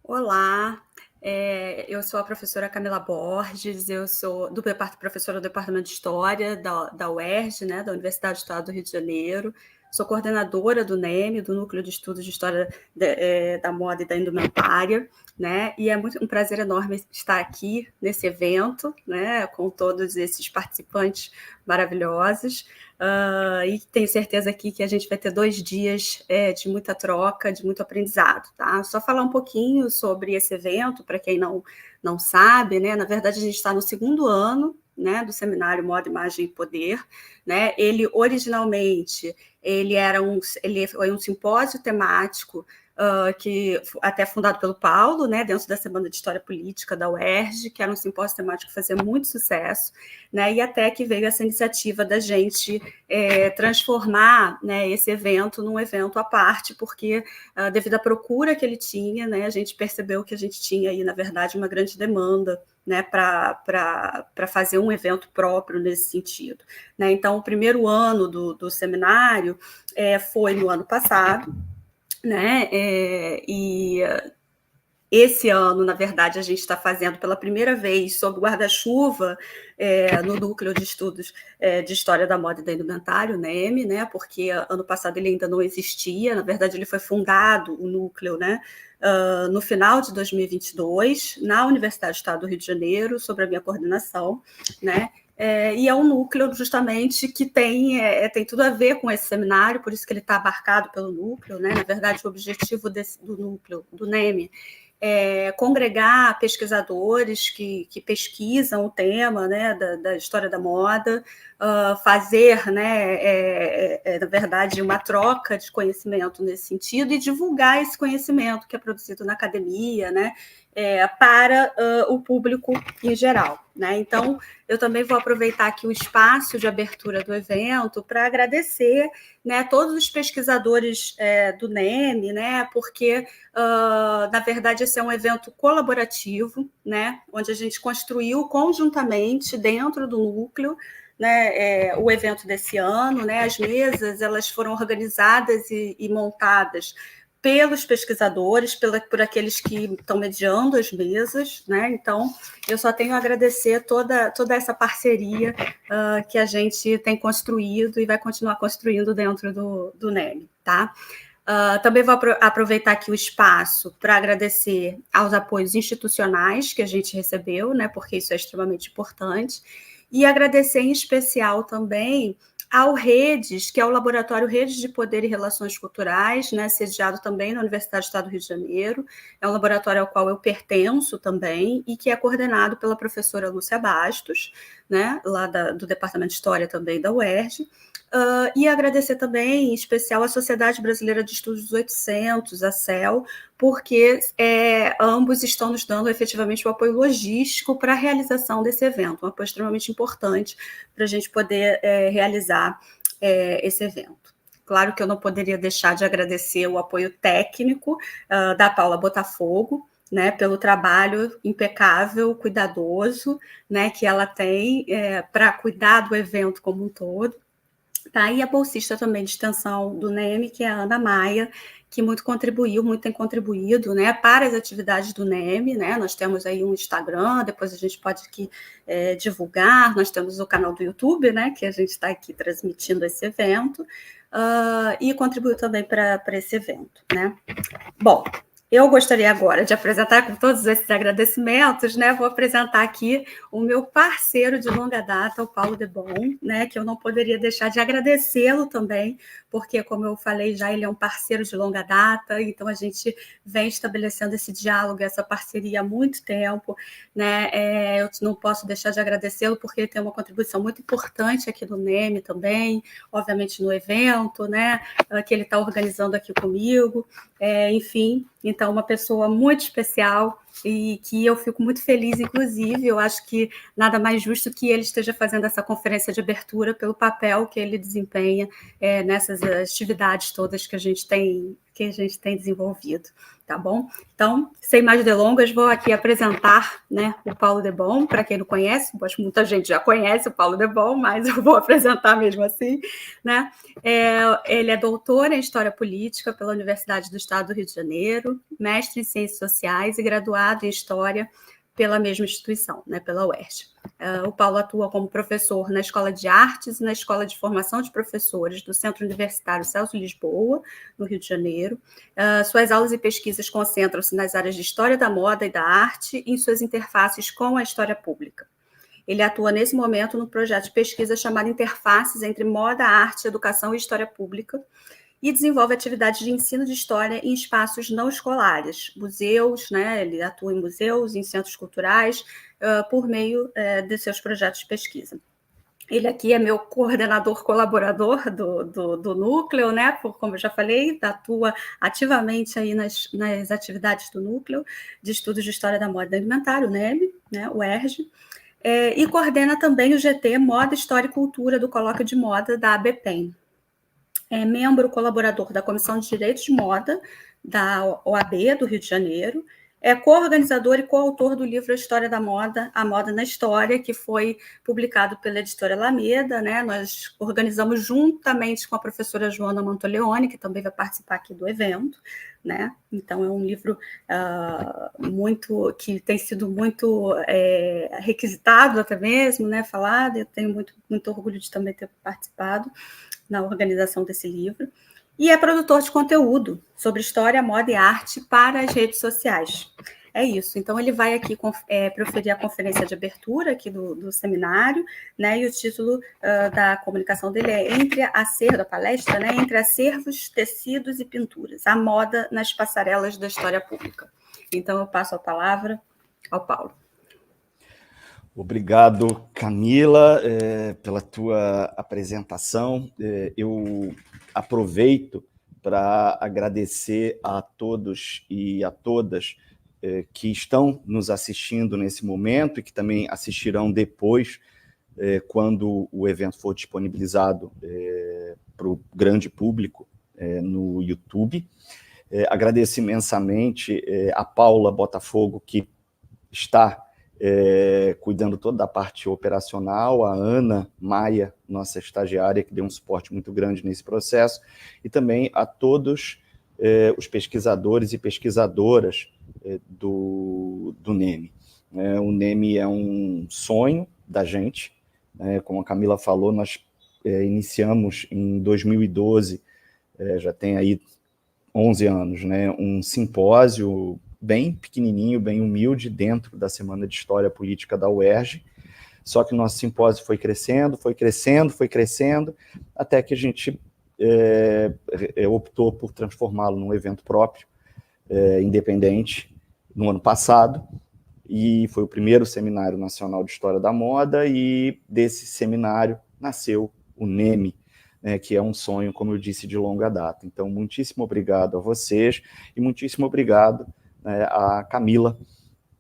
Olá, eu sou a professora Camila Borges, eu sou professora do Departamento de História da UERJ, né, da Universidade do Estado do Rio de Janeiro. Sou coordenadora do NEM, do Núcleo de Estudos de História da Moda e da Indumentária, né, e é um prazer enorme estar aqui nesse evento, né, com todos esses participantes maravilhosos. E tenho certeza aqui que a gente vai ter 2 dias, de muita troca, de muito aprendizado, tá. Só falar um pouquinho sobre esse evento, para quem não sabe, né, na verdade a gente está no segundo ano, né, do seminário Moda, Imagem e Poder, né. Ele originalmente, ele foi um simpósio temático, que até fundado pelo Paulo, né, dentro da Semana de História Política da UERJ, que era um simpósio temático que fazia muito sucesso, né, e até que veio essa iniciativa da gente transformar, né, esse evento num evento à parte, porque devido à procura que ele tinha, né, a gente percebeu que a gente tinha aí, na verdade, uma grande demanda, né, para fazer um evento próprio nesse sentido, né. Então, o primeiro ano do seminário foi no ano passado, né, e esse ano, na verdade, a gente está fazendo pela primeira vez sob o guarda-chuva, no Núcleo de Estudos, de História da Moda e da Indumentária, o NEM, né, porque ano passado ele ainda não existia, na verdade ele foi fundado, o núcleo, né, no final de 2022, na Universidade do Estado do Rio de Janeiro, sob a minha coordenação, né, e é um núcleo justamente que tem tudo a ver com esse seminário, por isso que ele está abarcado pelo núcleo, né, na verdade o objetivo do núcleo, do NEM, congregar pesquisadores que pesquisam o tema, né, da história da moda, fazer, né, na verdade, uma troca de conhecimento nesse sentido e divulgar esse conhecimento que é produzido na academia, né, para o público em geral, né? Então, eu também vou aproveitar aqui o espaço de abertura do evento para agradecer, né, todos os pesquisadores do NEM, né, porque na verdade, esse é um evento colaborativo, né, onde a gente construiu conjuntamente dentro do núcleo, né, o evento desse ano, né, as mesas elas foram organizadas e montadas pelos pesquisadores, por aqueles que estão mediando as mesas, né? Então, eu só tenho a agradecer toda essa parceria que a gente tem construído e vai continuar construindo dentro do NEM, tá? Também vou aproveitar aqui o espaço para agradecer aos apoios institucionais que a gente recebeu, né, porque isso é extremamente importante, e agradecer em especial também ao Redes, que é o Laboratório Redes de Poder e Relações Culturais, né, sediado também na Universidade do Estado do Rio de Janeiro. É um laboratório ao qual eu pertenço também e que é coordenado pela professora Lúcia Bastos, né, lá do Departamento de História também da UERJ. E agradecer também, em especial, à Sociedade Brasileira de Estudos dos 800, a CEL, porque ambos estão nos dando efetivamente o apoio logístico para a realização desse evento, um apoio extremamente importante para a gente poder realizar esse evento. Claro que eu não poderia deixar de agradecer o apoio técnico da Paula Botafogo, né, pelo trabalho impecável, cuidadoso, né, que ela tem para cuidar do evento como um todo. Tá, e a bolsista também de extensão do NEM, que é a Ana Maia, que muito tem contribuído, né, para as atividades do NEM, né, nós temos aí um Instagram, depois a gente pode aqui divulgar, nós temos o canal do YouTube, né, que a gente está aqui transmitindo esse evento, e contribuiu também para esse evento, né. Bom, eu gostaria agora de apresentar, com todos esses agradecimentos, né, vou apresentar aqui o meu parceiro de longa data, o Paulo Debon, né, que eu não poderia deixar de agradecê-lo também, porque, como eu falei já, ele é um parceiro de longa data, então a gente vem estabelecendo esse diálogo, essa parceria há muito tempo, né, eu não posso deixar de agradecê-lo, porque ele tem uma contribuição muito importante aqui no NEM também, obviamente no evento, né, que ele está organizando aqui comigo, enfim, então uma pessoa muito especial, e que eu fico muito feliz, inclusive, eu acho que nada mais justo que ele esteja fazendo essa conferência de abertura pelo papel que ele desempenha nessas atividades todas que a gente tem desenvolvido, tá bom? Então, sem mais delongas, vou aqui apresentar, né, o Paulo Debon. Para quem não conhece, acho que muita gente já conhece o Paulo Debon, mas eu vou apresentar mesmo assim, né? Ele é doutor em História Política pela Universidade do Estado do Rio de Janeiro, mestre em Ciências Sociais e graduado em História pela mesma instituição, né, pela UERJ. O Paulo atua como professor na Escola de Artes e na Escola de Formação de Professores do Centro Universitário Celso Lisboa, no Rio de Janeiro. Suas aulas e pesquisas concentram-se nas áreas de História da Moda e da Arte e em suas interfaces com a História Pública. Ele atua, nesse momento, no projeto de pesquisa chamado Interfaces entre Moda, Arte, Educação e História Pública, e desenvolve atividades de ensino de história em espaços não escolares, museus, né? Ele atua em museus, em centros culturais, por meio de seus projetos de pesquisa. Ele aqui é meu coordenador colaborador do núcleo, né? Como eu já falei, atua ativamente aí nas atividades do núcleo de estudos de história da moda alimentar, o NEM, né? O ERJ, e coordena também o GT Moda, História e Cultura do Colóquio de Moda da ABPEM. É membro colaborador da Comissão de Direitos de Moda da OAB do Rio de Janeiro, é co-organizador e coautor do livro A História da Moda, A Moda na História, que foi publicado pela editora Alameda, né? Nós organizamos juntamente com a professora Joana Mantoleone, que também vai participar aqui do evento, né? Então, é um livro que tem sido muito requisitado até mesmo, né? Falado, eu tenho muito orgulho de também ter participado na organização desse livro, e é produtor de conteúdo sobre história, moda e arte para as redes sociais. É isso. Então, ele vai aqui proferir a conferência de abertura aqui do seminário, né? E o título da comunicação dele é da palestra, né? Entre acervos, tecidos e pinturas, a moda nas passarelas da história pública. Então, eu passo a palavra ao Paulo. Obrigado, Camila, pela tua apresentação. Eu aproveito para agradecer a todos e a todas que estão nos assistindo nesse momento e que também assistirão depois, quando o evento for disponibilizado para o grande público no YouTube. Agradeço imensamente a Paula Botafogo, que está cuidando toda da parte operacional, a Ana Maia, nossa estagiária, que deu um suporte muito grande nesse processo, e também a todos os pesquisadores e pesquisadoras do NEM. O NEM é um sonho da gente, como a Camila falou, nós iniciamos em 2012, já tem aí 11 anos, né, um simpósio bem pequenininho, bem humilde, dentro da Semana de História Política da UERJ, só que o nosso simpósio foi crescendo, até que a gente optou por transformá-lo num evento próprio, independente, no ano passado, e foi o primeiro Seminário Nacional de História da Moda, e desse seminário nasceu o NEM, que é um sonho, como eu disse, de longa data. Então, muitíssimo obrigado a vocês, e muitíssimo obrigado a Camila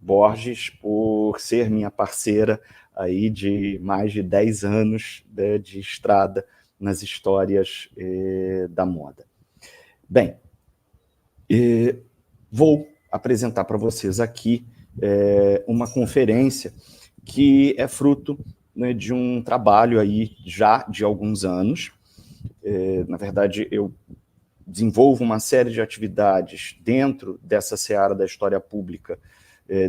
Borges por ser minha parceira aí de mais de 10 anos de estrada nas histórias da moda. Bem, vou apresentar para vocês aqui uma conferência que é fruto, né, de um trabalho aí já de alguns anos. Na verdade, eu desenvolvo uma série de atividades dentro dessa seara da história pública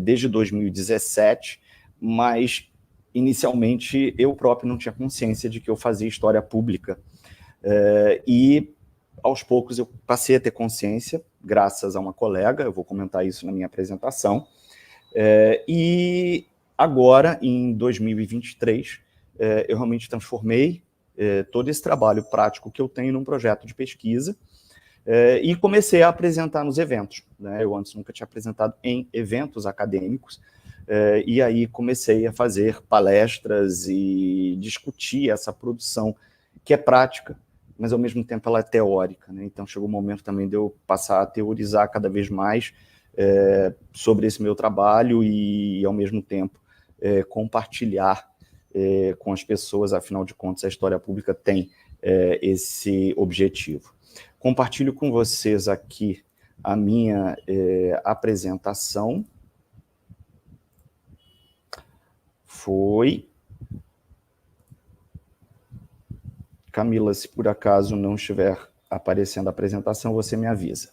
desde 2017, mas, inicialmente, eu próprio não tinha consciência de que eu fazia história pública. E, aos poucos, eu passei a ter consciência, graças a uma colega, eu vou comentar isso na minha apresentação, e agora, em 2023, eu realmente transformei todo esse trabalho prático que eu tenho num projeto de pesquisa, e comecei a apresentar nos eventos, né? Eu antes nunca tinha apresentado em eventos acadêmicos, e aí comecei a fazer palestras e discutir essa produção, que é prática, mas ao mesmo tempo ela é teórica, né? Então chegou o momento também de eu passar a teorizar cada vez mais sobre esse meu trabalho e, ao mesmo tempo, compartilhar com as pessoas. Afinal de contas, a história pública tem esse objetivo. Compartilho com vocês aqui a minha apresentação. Foi. Camila, se por acaso não estiver aparecendo a apresentação, você me avisa.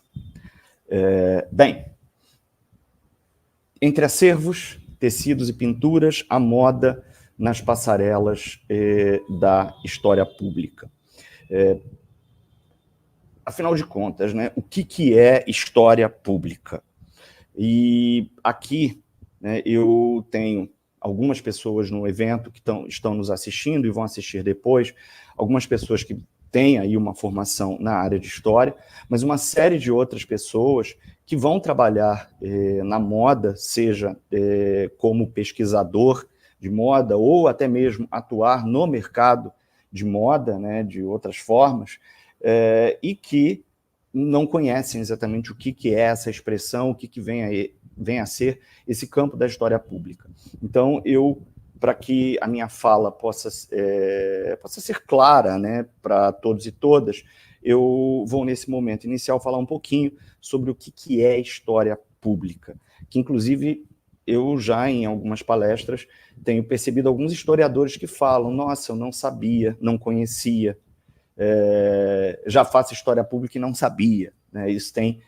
Bem, entre acervos, tecidos e pinturas, a moda nas passarelas da história pública. Afinal de contas, né, o que é história pública? E aqui, né, eu tenho algumas pessoas no evento que estão nos assistindo e vão assistir depois, algumas pessoas que têm aí uma formação na área de história, mas uma série de outras pessoas que vão trabalhar na moda, seja como pesquisador de moda ou até mesmo atuar no mercado de moda, né, de outras formas, e que não conhecem exatamente o que é essa expressão, o que vem a ser esse campo da história pública. Então, para que a minha fala possa ser clara, né, para todos e todas, eu vou, nesse momento inicial, falar um pouquinho sobre o que é história pública, que, inclusive, eu já, em algumas palestras, tenho percebido alguns historiadores que falam: nossa, eu não sabia, não conhecia, já faço história pública e não sabia, né? Isso tem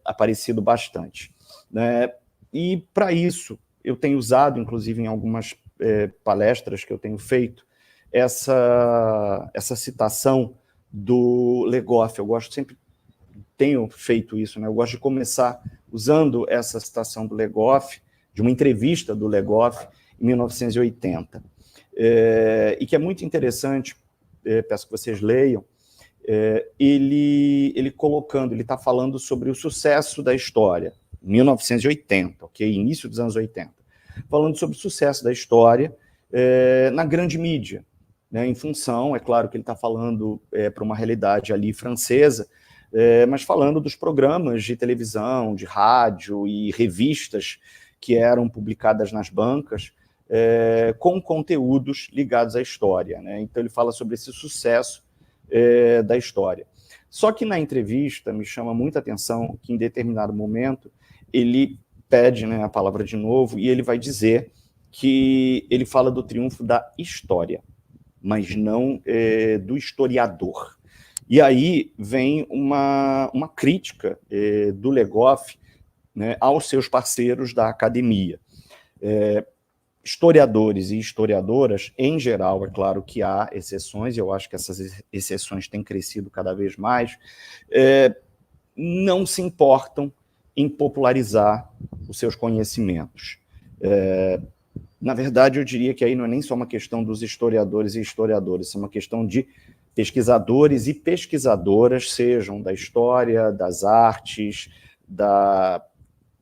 aparecido bastante, né? E, para isso, eu tenho usado, inclusive, em algumas palestras que eu tenho feito, essa citação do Le Goff. Eu sempre tenho feito isso, né? Eu gosto de começar usando essa citação do Le Goff, de uma entrevista do Le Goff, em 1980, e que é muito interessante. Peço que vocês leiam, ele colocando, ele está falando sobre o sucesso da história, 1980, ok? Início dos anos 80, falando sobre o sucesso da história na grande mídia, né? Em função, é claro que ele está falando para uma realidade ali francesa, mas falando dos programas de televisão, de rádio e revistas que eram publicadas nas bancas, com conteúdos ligados à história, né? Então ele fala sobre esse sucesso da história. Só que na entrevista me chama muita atenção que, em determinado momento, ele pede, né, a palavra de novo, e ele vai dizer que ele fala do triunfo da história, mas não do historiador. E aí vem uma crítica do Le Goff, né, aos seus parceiros da academia. Historiadores e historiadoras, em geral, é claro que há exceções, e eu acho que essas exceções têm crescido cada vez mais, não se importam em popularizar os seus conhecimentos. Na verdade, eu diria que aí não é nem só uma questão dos historiadores e historiadoras, é uma questão de pesquisadores e pesquisadoras, sejam da história, das artes, das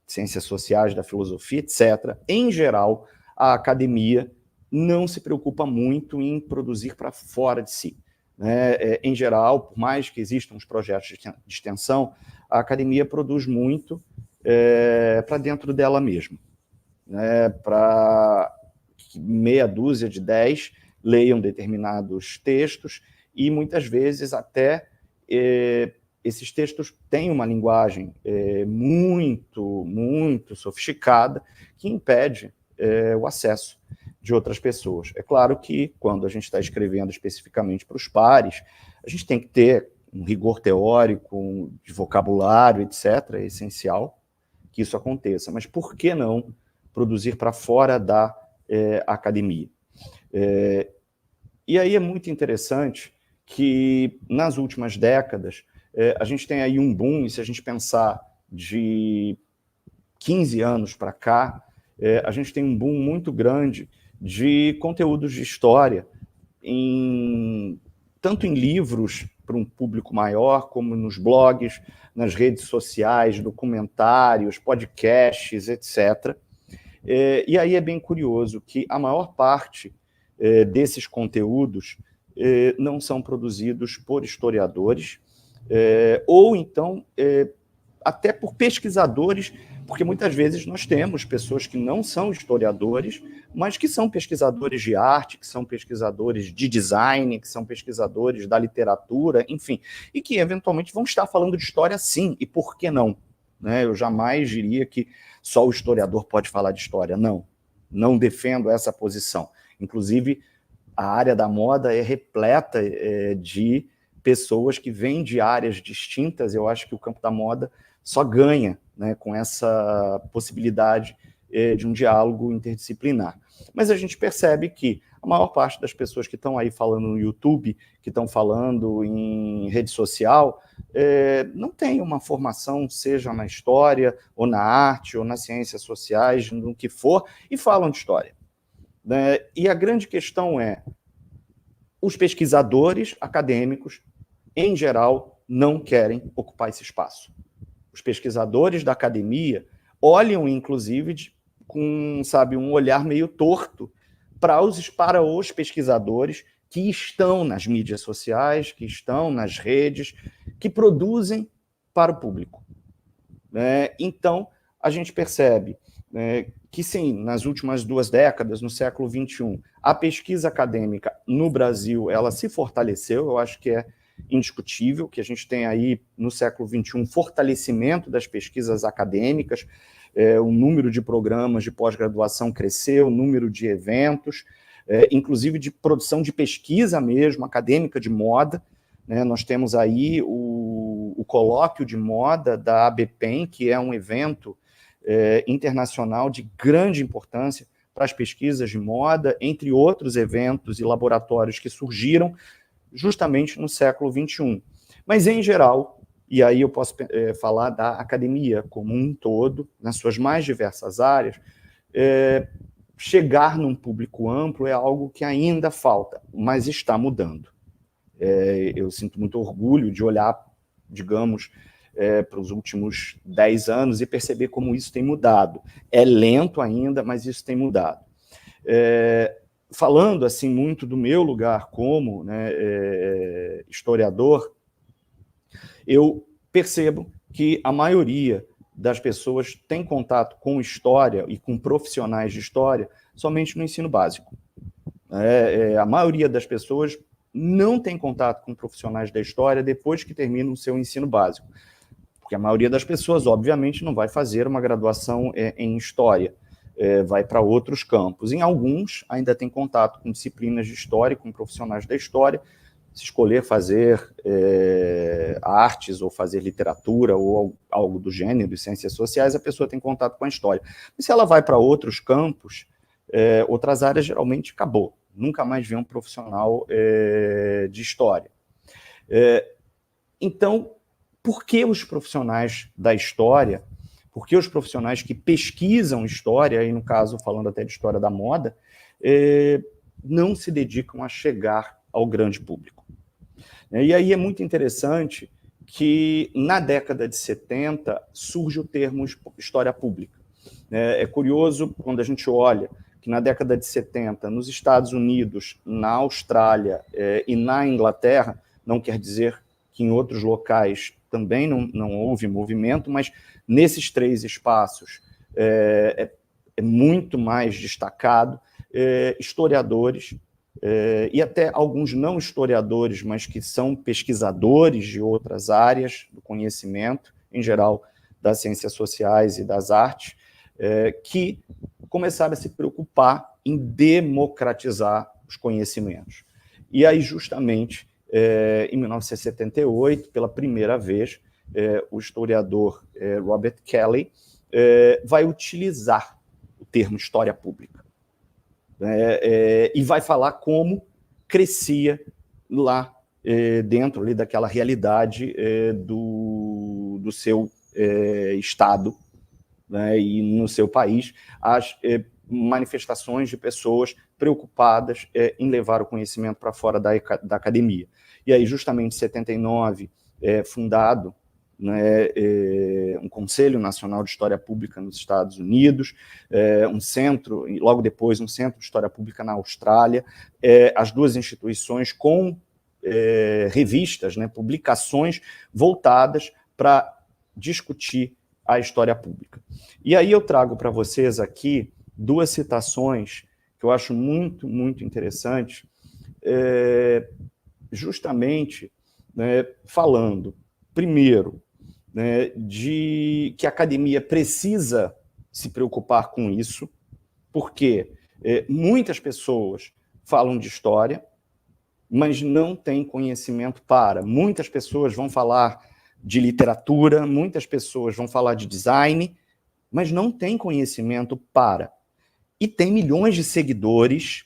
ciências sociais, da filosofia, etc. Em geral, a academia não se preocupa muito em produzir para fora de si, né? Em geral, por mais que existam os projetos de extensão, a academia produz muito para dentro dela mesma, né? Para meia dúzia de 10 leiam determinados textos e, muitas vezes, até esses textos têm uma linguagem muito, muito sofisticada que impede o acesso de outras pessoas. É claro que, quando a gente está escrevendo especificamente para os pares, a gente tem que ter um rigor teórico, de vocabulário, etc. É essencial que isso aconteça. Mas por que não produzir para fora da academia? E aí é muito interessante que, nas últimas décadas, a gente tem aí um boom, e se a gente pensar de 15 anos para cá, a gente tem um boom muito grande de conteúdos de história, tanto em livros para um público maior, como nos blogs, nas redes sociais, documentários, podcasts, etc. E aí é bem curioso que a maior parte desses conteúdos não são produzidos por historiadores, ou então até por pesquisadores, porque muitas vezes nós temos pessoas que não são historiadores, mas que são pesquisadores de arte, que são pesquisadores de design, que são pesquisadores da literatura, enfim, e que eventualmente vão estar falando de história sim, e por que não? Né? Eu jamais diria que só o historiador pode falar de história, não defendo essa posição. Inclusive, a área da moda é repleta de pessoas que vêm de áreas distintas. Eu acho que o campo da moda só ganha, né, com essa possibilidade de um diálogo interdisciplinar. Mas a gente percebe que a maior parte das pessoas que estão aí falando no YouTube, que estão falando em rede social, não tem uma formação, seja na história, ou na arte, ou nas ciências sociais, no que for, e falam de história. Né? E a grande questão é, os pesquisadores acadêmicos, em geral, não querem ocupar esse espaço. Os pesquisadores da academia olham, inclusive, com, sabe, um olhar meio torto para os pesquisadores que estão nas mídias sociais, que estão nas redes, que produzem para o público. Então, a gente percebe que, sim, nas últimas 2 décadas, no século XXI, a pesquisa acadêmica no Brasil ela se fortaleceu. Eu acho que é indiscutível que a gente tem aí, no século XXI, um fortalecimento das pesquisas acadêmicas, o número de programas de pós-graduação cresceu, o número de eventos, inclusive de produção de pesquisa mesmo, acadêmica de moda. Nós temos aí o colóquio de moda da ABPEM, que é um evento internacional de grande importância para as pesquisas de moda, entre outros eventos e laboratórios que surgiram justamente no século XXI. Mas, em geral, e aí eu posso falar da academia como um todo, nas suas mais diversas áreas, chegar num público amplo é algo que ainda falta, mas está mudando. Eu sinto muito orgulho de olhar, digamos, para os últimos 10 anos e perceber como isso tem mudado. É lento ainda, mas isso tem mudado. Falando assim muito do meu lugar como, né, historiador, eu percebo que a maioria das pessoas tem contato com história e com profissionais de história somente no ensino básico. A maioria das pessoas não tem contato com profissionais da história depois que termina o seu ensino básico, porque a maioria das pessoas, obviamente, não vai fazer uma graduação em história, vai para outros campos. Em alguns, ainda tem contato com disciplinas de história, com profissionais da história. Se escolher fazer artes ou fazer literatura ou algo do gênero, ciências sociais, a pessoa tem contato com a história. E se ela vai para outros campos, outras áreas, geralmente acabou. Nunca mais vê um profissional de história. Então, por que os profissionais da história, por que os profissionais que pesquisam história, aí no caso, falando até de história da moda, não se dedicam a chegar ao grande público? E aí é muito interessante que, na década de 70, surge o termo história pública. É curioso quando a gente olha que na década de 70, nos Estados Unidos, na Austrália e na Inglaterra, não quer dizer que em outros locais também não houve movimento, mas nesses 3 espaços é muito mais destacado historiadores e até alguns não historiadores, mas que são pesquisadores de outras áreas do conhecimento, em geral das ciências sociais e das artes, que começaram a se preocupar em democratizar os conhecimentos. E aí, justamente, em 1978, pela primeira vez, o historiador Robert Kelly vai utilizar o termo história pública. E vai falar como crescia lá dentro ali daquela realidade do seu estado, né, e no seu país, as manifestações de pessoas preocupadas em levar o conhecimento para fora da academia. E aí, justamente em 79, fundado, né, um Conselho Nacional de História Pública nos Estados Unidos, um centro, e logo depois um Centro de História Pública na Austrália, as 2 instituições com revistas, né, publicações voltadas para discutir a história pública. E aí eu trago para vocês aqui 2 citações que eu acho muito, muito interessantes, justamente, né, falando, primeiro, né, de que a academia precisa se preocupar com isso, porque muitas pessoas falam de história, mas não têm conhecimento para. Muitas pessoas vão falar de literatura, muitas pessoas vão falar de design, mas não têm conhecimento para. E tem milhões de seguidores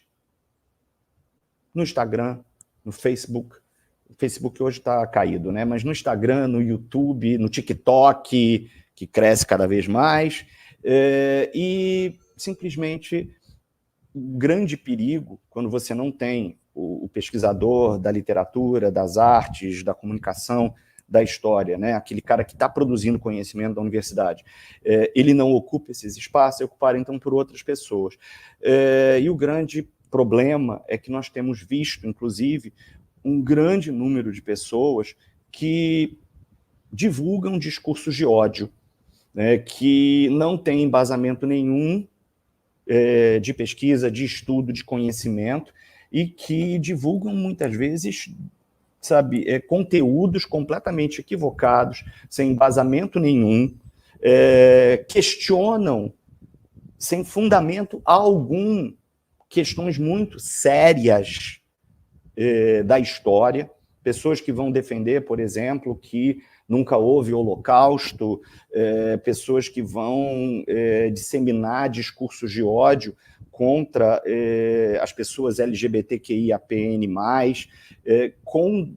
no Instagram, no Facebook. O Facebook hoje está caído, né? Mas no Instagram, no YouTube, no TikTok, que cresce cada vez mais, e simplesmente o grande perigo, quando você não tem o pesquisador da literatura, das artes, da comunicação, da história, né? Aquele cara que está produzindo conhecimento da universidade, ele não ocupa esses espaços, é ocupado então por outras pessoas. E o grande problema é que nós temos visto, inclusive, um grande número de pessoas que divulgam discursos de ódio, né, que não tem embasamento nenhum de pesquisa, de estudo, de conhecimento, e que divulgam muitas vezes, sabe, conteúdos completamente equivocados, sem embasamento nenhum, questionam sem fundamento algum questões muito sérias da história, pessoas que vão defender, por exemplo, que nunca houve holocausto, pessoas que vão disseminar discursos de ódio contra as pessoas LGBTQIAPN+, com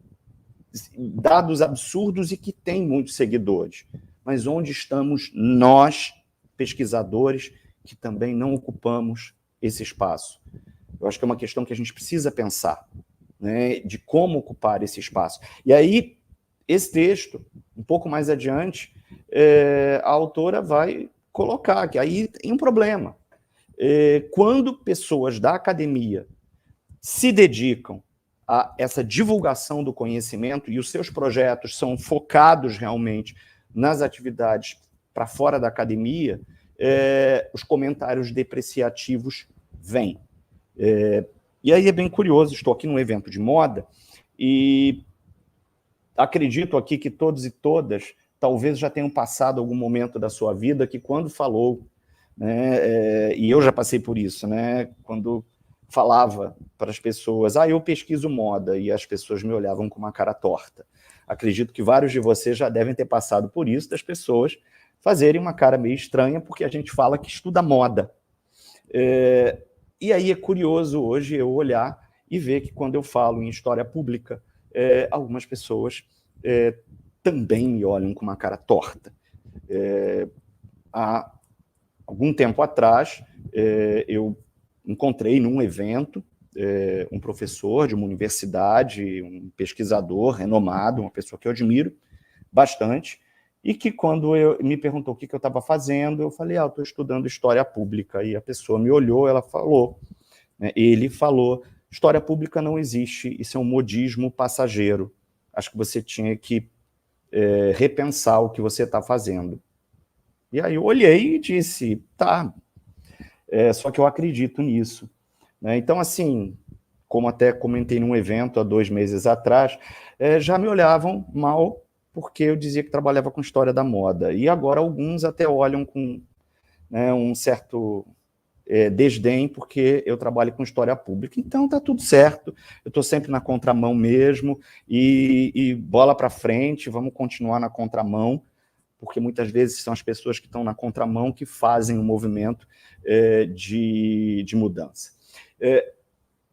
dados absurdos e que têm muitos seguidores. Mas onde estamos nós, pesquisadores, que também não ocupamos esse espaço? Eu acho que é uma questão que a gente precisa pensar, né, de como ocupar esse espaço. E aí, esse texto, um pouco mais adiante, a autora vai colocar que aí tem um problema. Quando pessoas da academia se dedicam a essa divulgação do conhecimento e os seus projetos são focados realmente nas atividades para fora da academia, os comentários depreciativos vêm. E aí é bem curioso, estou aqui num evento de moda e acredito aqui que todos e todas talvez já tenham passado algum momento da sua vida que quando falou, né, e eu já passei por isso, né, quando falava para as pessoas, eu pesquiso moda, e as pessoas me olhavam com uma cara torta. Acredito que vários de vocês já devem ter passado por isso, das pessoas fazerem uma cara meio estranha porque a gente fala que estuda moda. E aí é curioso hoje eu olhar e ver que quando eu falo em história pública, algumas pessoas também me olham com uma cara torta. Há algum tempo atrás, eu encontrei num evento um professor de uma universidade, um pesquisador renomado, uma pessoa que eu admiro bastante, e que quando me perguntou o que eu estava fazendo, eu falei, eu estou estudando história pública. E a pessoa me olhou, ela falou, né, ele falou, história pública não existe, isso é um modismo passageiro. Acho que você tinha que repensar o que você está fazendo. E aí eu olhei e disse, tá, só que eu acredito nisso. Né? Então, assim, como até comentei num evento há 2 meses atrás, já me olhavam mal porque eu dizia que trabalhava com história da moda. E agora alguns até olham com, né, um certo desdém, porque eu trabalho com história pública. Então tá tudo certo, eu estou sempre na contramão mesmo, e bola para frente, vamos continuar na contramão, porque muitas vezes são as pessoas que estão na contramão que fazem o movimento de mudança.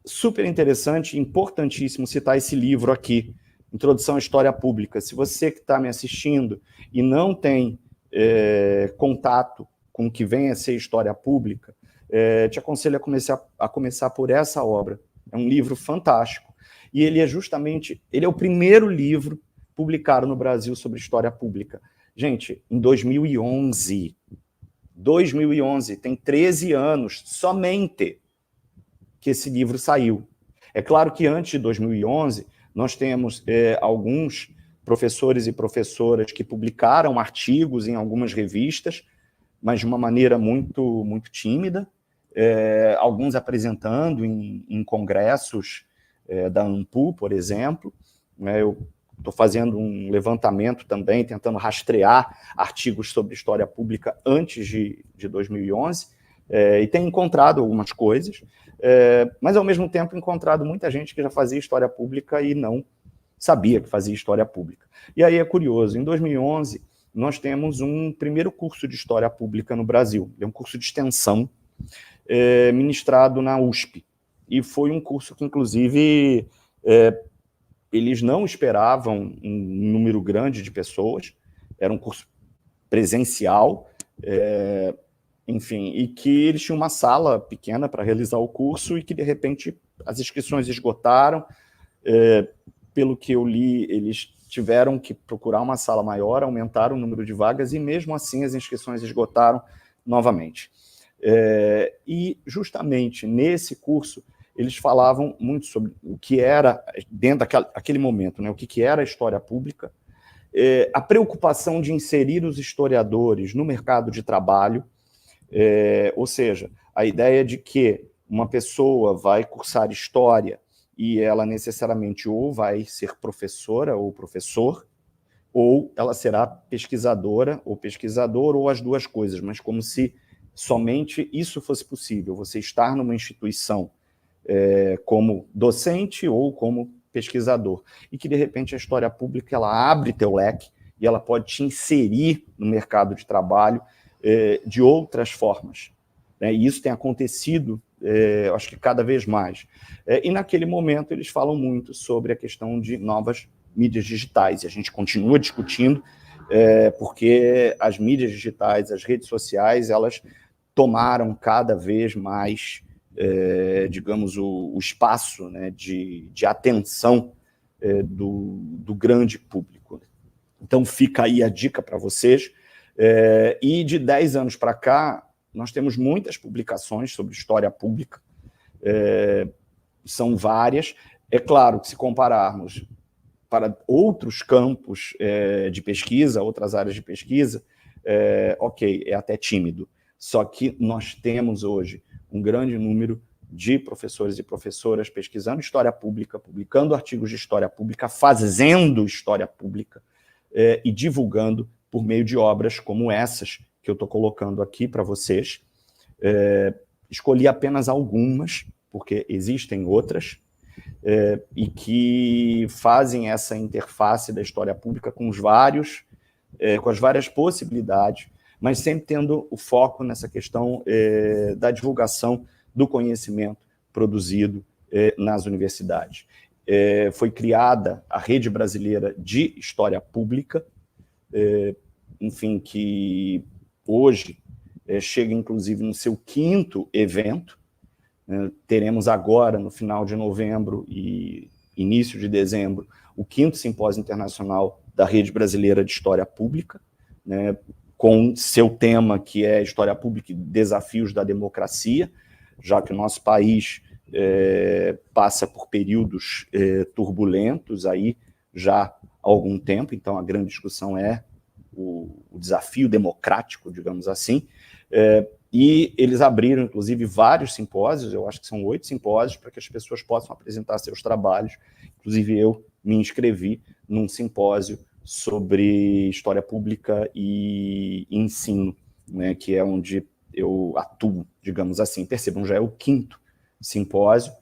Super interessante, importantíssimo citar esse livro aqui, Introdução à História Pública. Se você que está me assistindo e não tem contato com o que vem a ser história pública, te aconselho a começar por essa obra. É um livro fantástico. E ele ele é o primeiro livro publicado no Brasil sobre história pública. Gente, em 2011. 2011, tem 13 anos somente que esse livro saiu. É claro que antes de 2011, nós temos alguns professores e professoras que publicaram artigos em algumas revistas, mas de uma maneira muito, muito tímida, alguns apresentando em congressos da ANPU, por exemplo. Eu estou fazendo um levantamento também, tentando rastrear artigos sobre história pública antes de 2011, e tenho encontrado algumas coisas, mas, ao mesmo tempo, encontrado muita gente que já fazia história pública e não sabia que fazia história pública. E aí é curioso, em 2011, nós temos um primeiro curso de história pública no Brasil. É um curso de extensão ministrado na USP. E foi um curso que, inclusive, eles não esperavam um número grande de pessoas. Era um curso presencial, enfim, e que eles tinham uma sala pequena para realizar o curso e que, de repente, as inscrições esgotaram. Pelo que eu li, eles tiveram que procurar uma sala maior, aumentar o número de vagas e, mesmo assim, as inscrições esgotaram novamente. E, justamente nesse curso, eles falavam muito sobre o que era, dentro daquele momento, né, o que era a história pública, a preocupação de inserir os historiadores no mercado de trabalho, ou seja, a ideia de que uma pessoa vai cursar história e ela necessariamente ou vai ser professora ou professor, ou ela será pesquisadora ou pesquisador, ou as duas coisas, mas como se somente isso fosse possível, você estar numa instituição como docente ou como pesquisador, e que, de repente, a história pública ela abre teu leque e ela pode te inserir no mercado de trabalho de outras formas. E isso tem acontecido, acho que cada vez mais. E, naquele momento, eles falam muito sobre a questão de novas mídias digitais, e a gente continua discutindo, porque as mídias digitais, as redes sociais, elas tomaram cada vez mais, digamos, o espaço, né, de atenção do grande público. Então, fica aí a dica para vocês. E de 10 anos para cá, nós temos muitas publicações sobre história pública, são várias. É claro que, se compararmos para outros campos de pesquisa, outras áreas de pesquisa, ok, é até tímido. Só que nós temos hoje um grande número de professores e professoras pesquisando história pública, publicando artigos de história pública, fazendo história pública e divulgando por meio de obras como essas que eu estou colocando aqui para vocês. Escolhi apenas algumas, porque existem outras, e que fazem essa interface da história pública com as várias possibilidades, mas sempre tendo o foco nessa questão da divulgação do conhecimento produzido nas universidades. Foi criada a Rede Brasileira de História Pública, enfim, que hoje chega, inclusive, no seu 5º evento. Teremos agora, no final de novembro e início de dezembro, o 5º Simpósio Internacional da Rede Brasileira de História Pública, né, com seu tema, que é História Pública e Desafios da Democracia, já que o nosso país passa por períodos turbulentos aí já há algum tempo, então a grande discussão é o desafio democrático, digamos assim, e eles abriram, inclusive, vários simpósios, eu acho que são 8 simpósios, para que as pessoas possam apresentar seus trabalhos. Inclusive, eu me inscrevi num simpósio sobre história pública e ensino, né, que é onde eu atuo, digamos assim. Percebam, já é o 5º simpósio,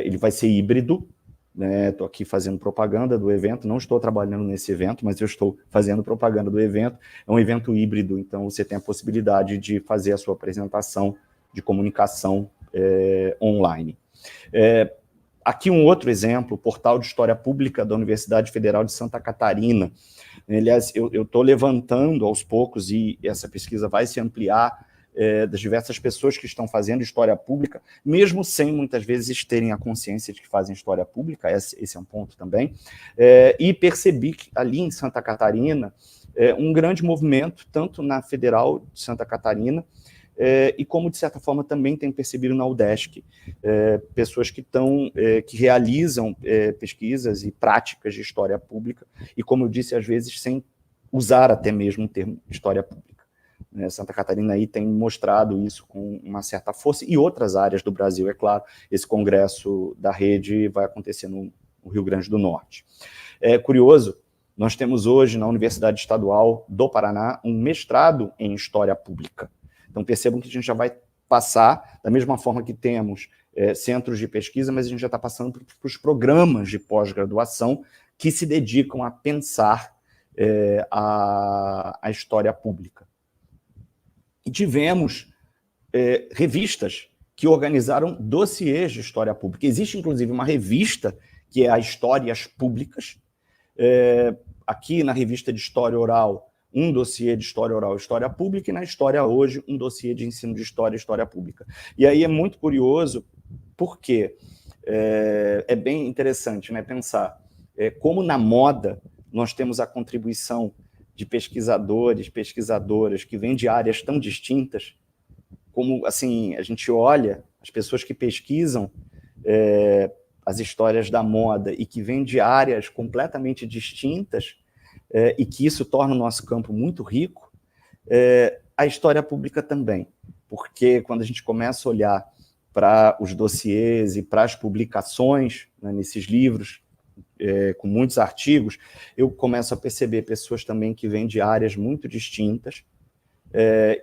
ele vai ser híbrido, né? Estou aqui fazendo propaganda do evento, não estou trabalhando nesse evento, mas eu estou fazendo propaganda do evento. É um evento híbrido, então você tem a possibilidade de fazer a sua apresentação de comunicação online. Aqui um outro exemplo, o Portal de História Pública da Universidade Federal de Santa Catarina. Aliás, eu estou levantando aos poucos, e essa pesquisa vai se ampliar, das diversas pessoas que estão fazendo história pública, mesmo sem, muitas vezes, terem a consciência de que fazem história pública, esse é um ponto também, e percebi que ali em Santa Catarina, um grande movimento, tanto na Federal de Santa Catarina, e como, de certa forma, também tenho percebido na UDESC, pessoas que realizam pesquisas e práticas de história pública, e, como eu disse, às vezes sem usar até mesmo o termo história pública. Santa Catarina aí tem mostrado isso com uma certa força, e outras áreas do Brasil, é claro. Esse congresso da rede vai acontecer no Rio Grande do Norte. É curioso, nós temos hoje na Universidade Estadual do Paraná um mestrado em História Pública. Então percebam que a gente já vai passar, da mesma forma que temos centros de pesquisa, mas a gente já está passando para os programas de pós-graduação que se dedicam a pensar a história pública. E tivemos revistas que organizaram dossiês de história pública. Existe, inclusive, uma revista que é a Histórias Públicas. Aqui na revista de História Oral, um dossiê de História Oral e História Pública, e na História Hoje, um dossiê de ensino de História e História Pública. E aí é muito curioso, porque é bem interessante, né, pensar como na moda nós temos a contribuição de pesquisadores, pesquisadoras que vêm de áreas tão distintas, como, assim, a gente olha as pessoas que pesquisam as histórias da moda e que vêm de áreas completamente distintas, e que isso torna o nosso campo muito rico, a história pública também, porque quando a gente começa a olhar para os dossiês e para as publicações, né, nesses livros, com muitos artigos, eu começo a perceber pessoas também que vêm de áreas muito distintas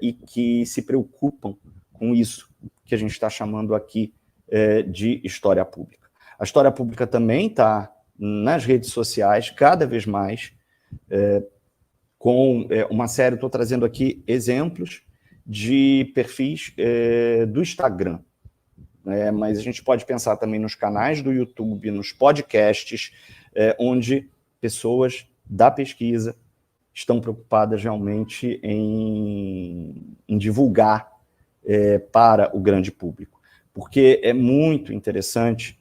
e que se preocupam com isso que a gente está chamando aqui de história pública. A história pública também está nas redes sociais, cada vez mais, com uma série, estou trazendo aqui exemplos de perfis do Instagram, mas a gente pode pensar também nos canais do YouTube, nos podcasts, onde pessoas da pesquisa estão preocupadas realmente em divulgar para o grande público, porque é muito interessante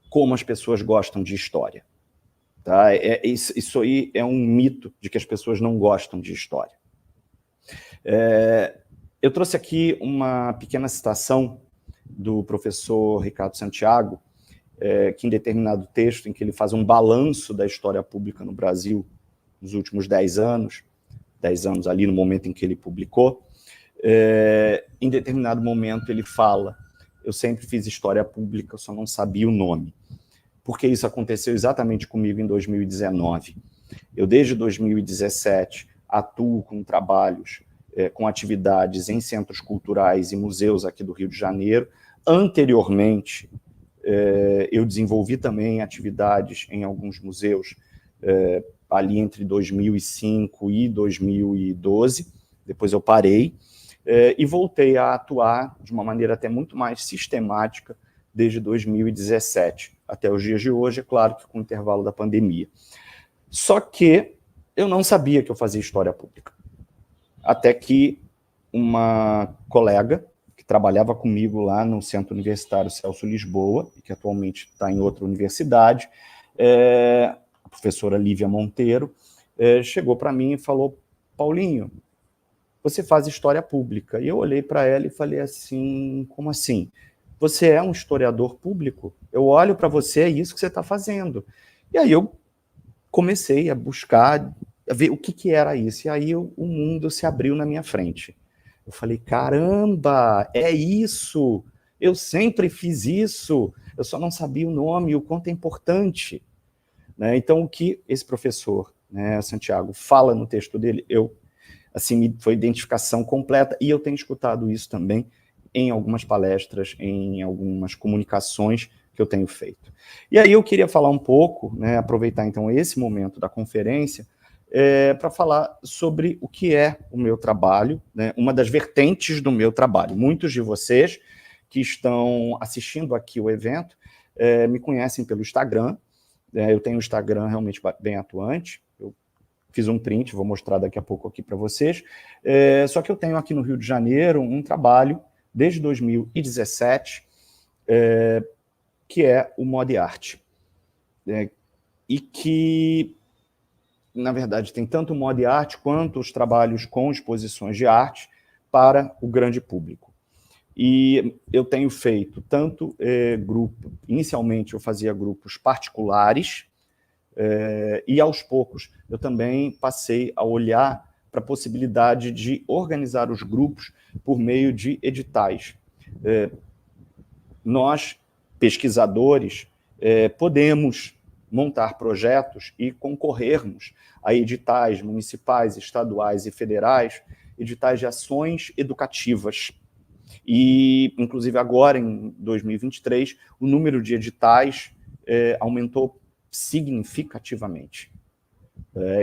como as pessoas gostam de história. Tá? Isso aí é um mito de que as pessoas não gostam de história. Eu trouxe aqui uma pequena citação do professor Ricardo Santiago, que em determinado texto, em que ele faz um balanço da história pública no Brasil nos últimos 10 anos ali no momento em que ele publicou, em determinado momento ele fala: eu sempre fiz história pública, eu só não sabia o nome. Porque isso aconteceu exatamente comigo em 2019. Eu, desde 2017, atuo com trabalhos, com atividades em centros culturais e museus aqui do Rio de Janeiro. Anteriormente, eu desenvolvi também atividades em alguns museus ali entre 2005 e 2012. Depois eu parei e voltei a atuar de uma maneira até muito mais sistemática desde 2017 até os dias de hoje, é claro que com o intervalo da pandemia. Só que eu não sabia que eu fazia história pública. Até que uma colega que trabalhava comigo lá no Centro Universitário Celso Lisboa, que atualmente está em outra universidade, a professora Lívia Monteiro, chegou para mim e falou: Paulinho, você faz história pública. E eu olhei para ela e falei assim: como assim? Você é um historiador público? Eu olho para você, é isso que você está fazendo. E aí eu comecei a buscar, a ver o que era isso. E aí o mundo se abriu na minha frente. Eu falei: caramba, é isso! Eu sempre fiz isso, eu só não sabia o nome, o quanto é importante. Né? Então, o que esse professor, né, Santiago, fala no texto dele, assim, foi identificação completa, e eu tenho escutado isso também em algumas palestras, em algumas comunicações que eu tenho feito. E aí eu queria falar um pouco, né, aproveitar então esse momento da conferência, para falar sobre o que é o meu trabalho, né, uma das vertentes do meu trabalho. Muitos de vocês que estão assistindo aqui o evento me conhecem pelo Instagram. Eu tenho um Instagram realmente bem atuante. Eu fiz um print, vou mostrar daqui a pouco aqui para vocês. Só que eu tenho aqui no Rio de Janeiro um trabalho desde 2017, que é o Mod Art. E que, na verdade, tem tanto o Mod Art quanto os trabalhos com exposições de arte para o grande público. E eu tenho feito tanto inicialmente eu fazia grupos particulares, e aos poucos eu também passei a olhar para a possibilidade de organizar os grupos por meio de editais. Nós, pesquisadores, podemos montar projetos e concorrermos a editais municipais, estaduais e federais, editais de ações educativas. E, inclusive, agora, em 2023, o número de editais aumentou significativamente.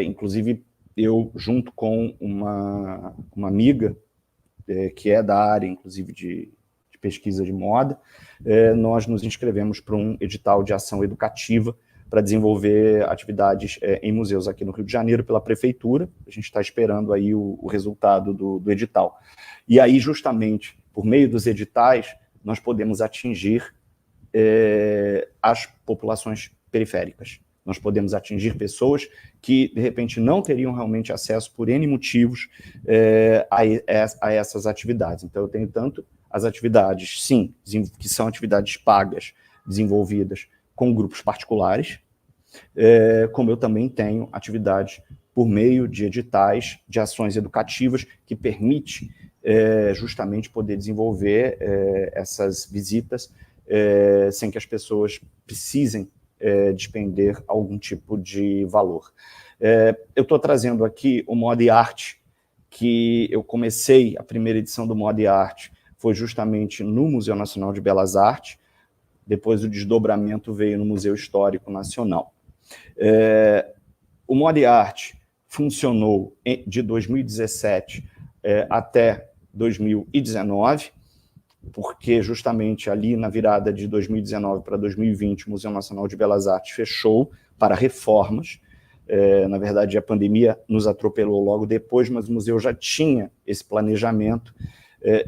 Inclusive, eu, junto com uma amiga, que é da área, inclusive, de pesquisa de moda, nós nos inscrevemos para um edital de ação educativa para desenvolver atividades em museus aqui no Rio de Janeiro pela prefeitura. A gente está esperando aí o resultado do edital. E aí, justamente, por meio dos editais, nós podemos atingir as populações periféricas. Nós podemos atingir pessoas que, de repente, não teriam realmente acesso, por N motivos, a essas atividades. Então, eu tenho tanto as atividades, sim, que são atividades pagas, desenvolvidas com grupos particulares, como eu também tenho atividades por meio de editais, de ações educativas, que permite justamente poder desenvolver essas visitas sem que as pessoas precisem despender algum tipo de valor. Eu estou trazendo aqui o Moda e Arte, que eu comecei, a primeira edição do Moda e Arte foi justamente no Museu Nacional de Belas Artes, depois o desdobramento veio no Museu Histórico Nacional. O Moda e Arte funcionou de 2017 até 2019, porque justamente ali na virada de 2019 para 2020, o Museu Nacional de Belas Artes fechou para reformas. Na verdade, a pandemia nos atropelou logo depois, mas o museu já tinha esse planejamento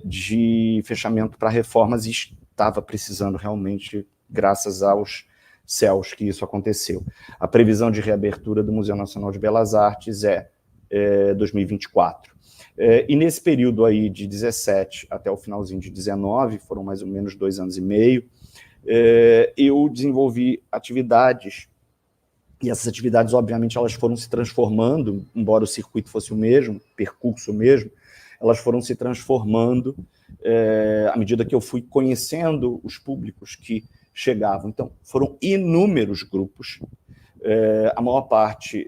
de fechamento para reformas e estava precisando realmente, graças aos céus que isso aconteceu. A previsão de reabertura do Museu Nacional de Belas Artes é 2024. E nesse período aí de 17 até o finalzinho de 19, foram mais ou menos 2 anos e meio, eu desenvolvi atividades, e essas atividades, obviamente, elas foram se transformando, embora o circuito fosse o mesmo, o percurso mesmo, elas foram se transformando à medida que eu fui conhecendo os públicos que chegavam. Então, foram inúmeros grupos, a maior parte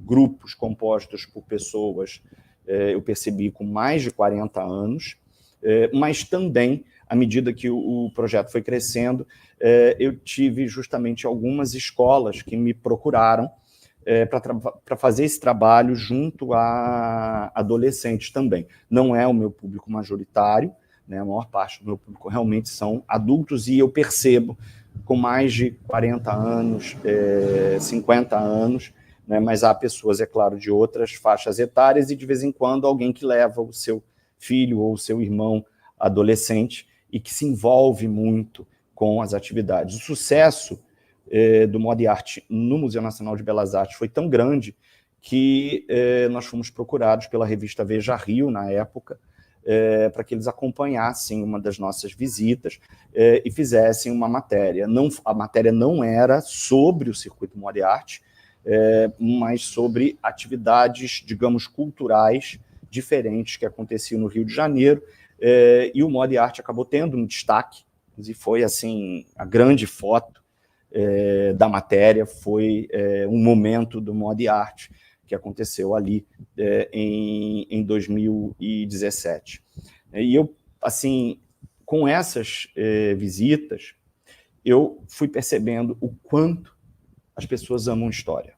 grupos compostos por pessoas, eu percebi, com mais de 40 anos, mas também, à medida que o projeto foi crescendo, eu tive justamente algumas escolas que me procuraram para fazer esse trabalho junto a adolescentes também. Não é o meu público majoritário, né? A maior parte do meu público realmente são adultos, e eu percebo com mais de 40 anos, 50 anos, né? Mas há pessoas, é claro, de outras faixas etárias, e de vez em quando alguém que leva o seu filho ou o seu irmão adolescente e que se envolve muito com as atividades. O sucesso do Moda e Arte no Museu Nacional de Belas Artes foi tão grande que nós fomos procurados pela revista Veja Rio, na época, para que eles acompanhassem uma das nossas visitas e fizessem uma matéria. A matéria não era sobre o circuito Moda e Arte, mas sobre atividades, digamos, culturais diferentes que aconteciam no Rio de Janeiro, e o Moda e Arte acabou tendo um destaque, e foi assim a grande foto da matéria, foi um momento do Moda e Arte que aconteceu ali em 2017. E eu, assim, com essas visitas, eu fui percebendo o quanto as pessoas amam história.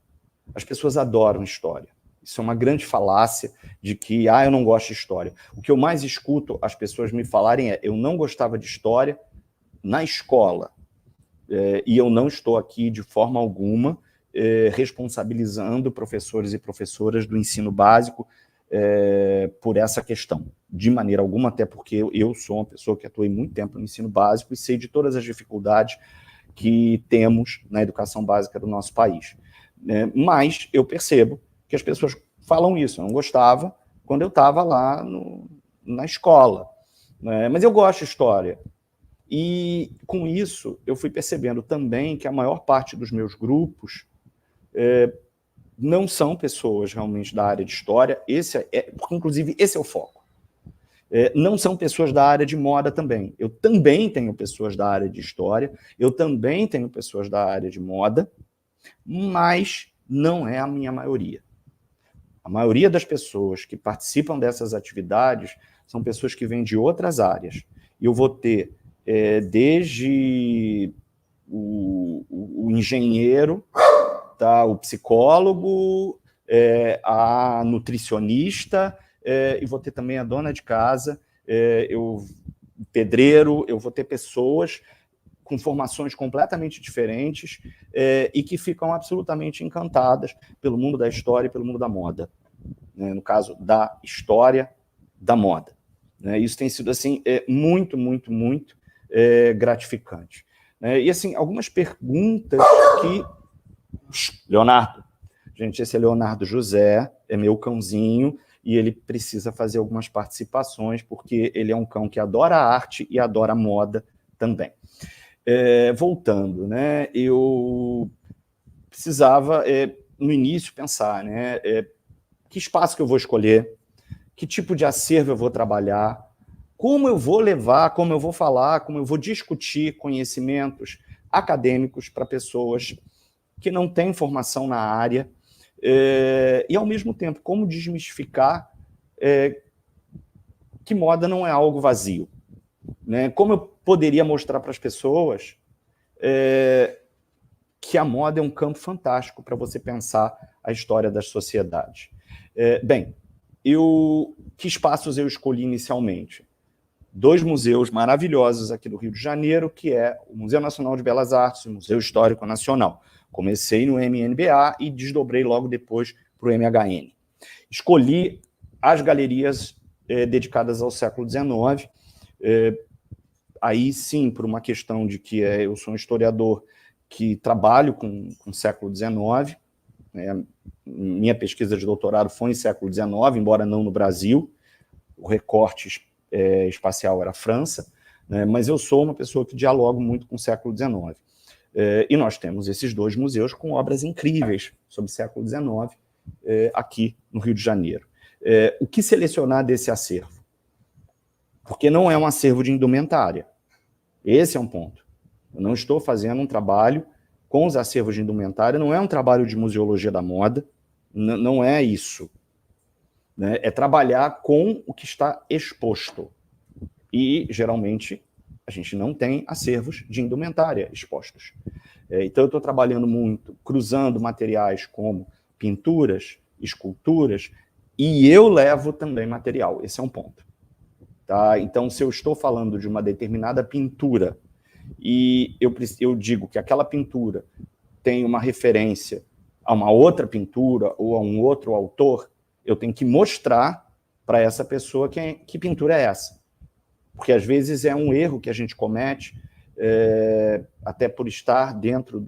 As pessoas adoram história. Isso é uma grande falácia de que, eu não gosto de história. O que eu mais escuto as pessoas me falarem é: eu não gostava de história na escola. E eu não estou aqui, de forma alguma, responsabilizando professores e professoras do ensino básico por essa questão. De maneira alguma, até porque eu sou uma pessoa que atuei muito tempo no ensino básico e sei de todas as dificuldades que temos na educação básica do nosso país. Mas eu percebo que as pessoas falam isso. Eu não gostava quando eu estava lá na escola, né? Mas eu gosto de história. E, com isso, eu fui percebendo também que a maior parte dos meus grupos não são pessoas realmente da área de história, inclusive esse é o foco. Não são pessoas da área de moda também. Eu também tenho pessoas da área de história, eu também tenho pessoas da área de moda, mas não é a minha maioria. A maioria das pessoas que participam dessas atividades são pessoas que vêm de outras áreas. E eu vou ter desde o engenheiro, tá, o psicólogo, a nutricionista, e vou ter também a dona de casa, o pedreiro, eu vou ter pessoas com formações completamente diferentes e que ficam absolutamente encantadas pelo mundo da história e pelo mundo da moda. Né? No caso, da história da moda. Né? Isso tem sido assim, muito, muito, muito gratificante. Né? E assim, algumas perguntas que... Leonardo, gente, esse é Leonardo José, é meu cãozinho, e ele precisa fazer algumas participações, porque ele é um cão que adora arte e adora moda também. Voltando, né, eu precisava, no início, pensar, né, que espaço que eu vou escolher, que tipo de acervo eu vou trabalhar, como eu vou levar, como eu vou falar, como eu vou discutir conhecimentos acadêmicos para pessoas que não têm formação na área, e, ao mesmo tempo, como desmistificar que moda não é algo vazio. Né? Como eu poderia mostrar para as pessoas que a moda é um campo fantástico para você pensar a história das sociedades. Bem, que espaços eu escolhi inicialmente? 2 museus maravilhosos aqui do Rio de Janeiro, que é o Museu Nacional de Belas Artes e o Museu Histórico Nacional. Comecei no MNBA e desdobrei logo depois para o MHN. Escolhi as galerias dedicadas ao século XIX, aí sim, por uma questão de que eu sou um historiador que trabalho com o século XIX, minha pesquisa de doutorado foi em século XIX, embora não no Brasil, o recorte espacial era a França, né, mas eu sou uma pessoa que dialogo muito com o século XIX. E nós temos esses 2 museus com obras incríveis sobre o século XIX aqui no Rio de Janeiro. O que selecionar desse acervo? Porque não é um acervo de indumentária. Esse é um ponto. Eu não estou fazendo um trabalho com os acervos de indumentária, não é um trabalho de museologia da moda, não é isso. Né? É trabalhar com o que está exposto. E, geralmente, a gente não tem acervos de indumentária expostos. Então, eu estou trabalhando muito, cruzando materiais como pinturas, esculturas, e eu levo também material. Esse é um ponto. Tá? Então, se eu estou falando de uma determinada pintura e eu digo que aquela pintura tem uma referência a uma outra pintura ou a um outro autor, eu tenho que mostrar para essa pessoa que pintura é essa. Porque, às vezes, é um erro que a gente comete, até por estar dentro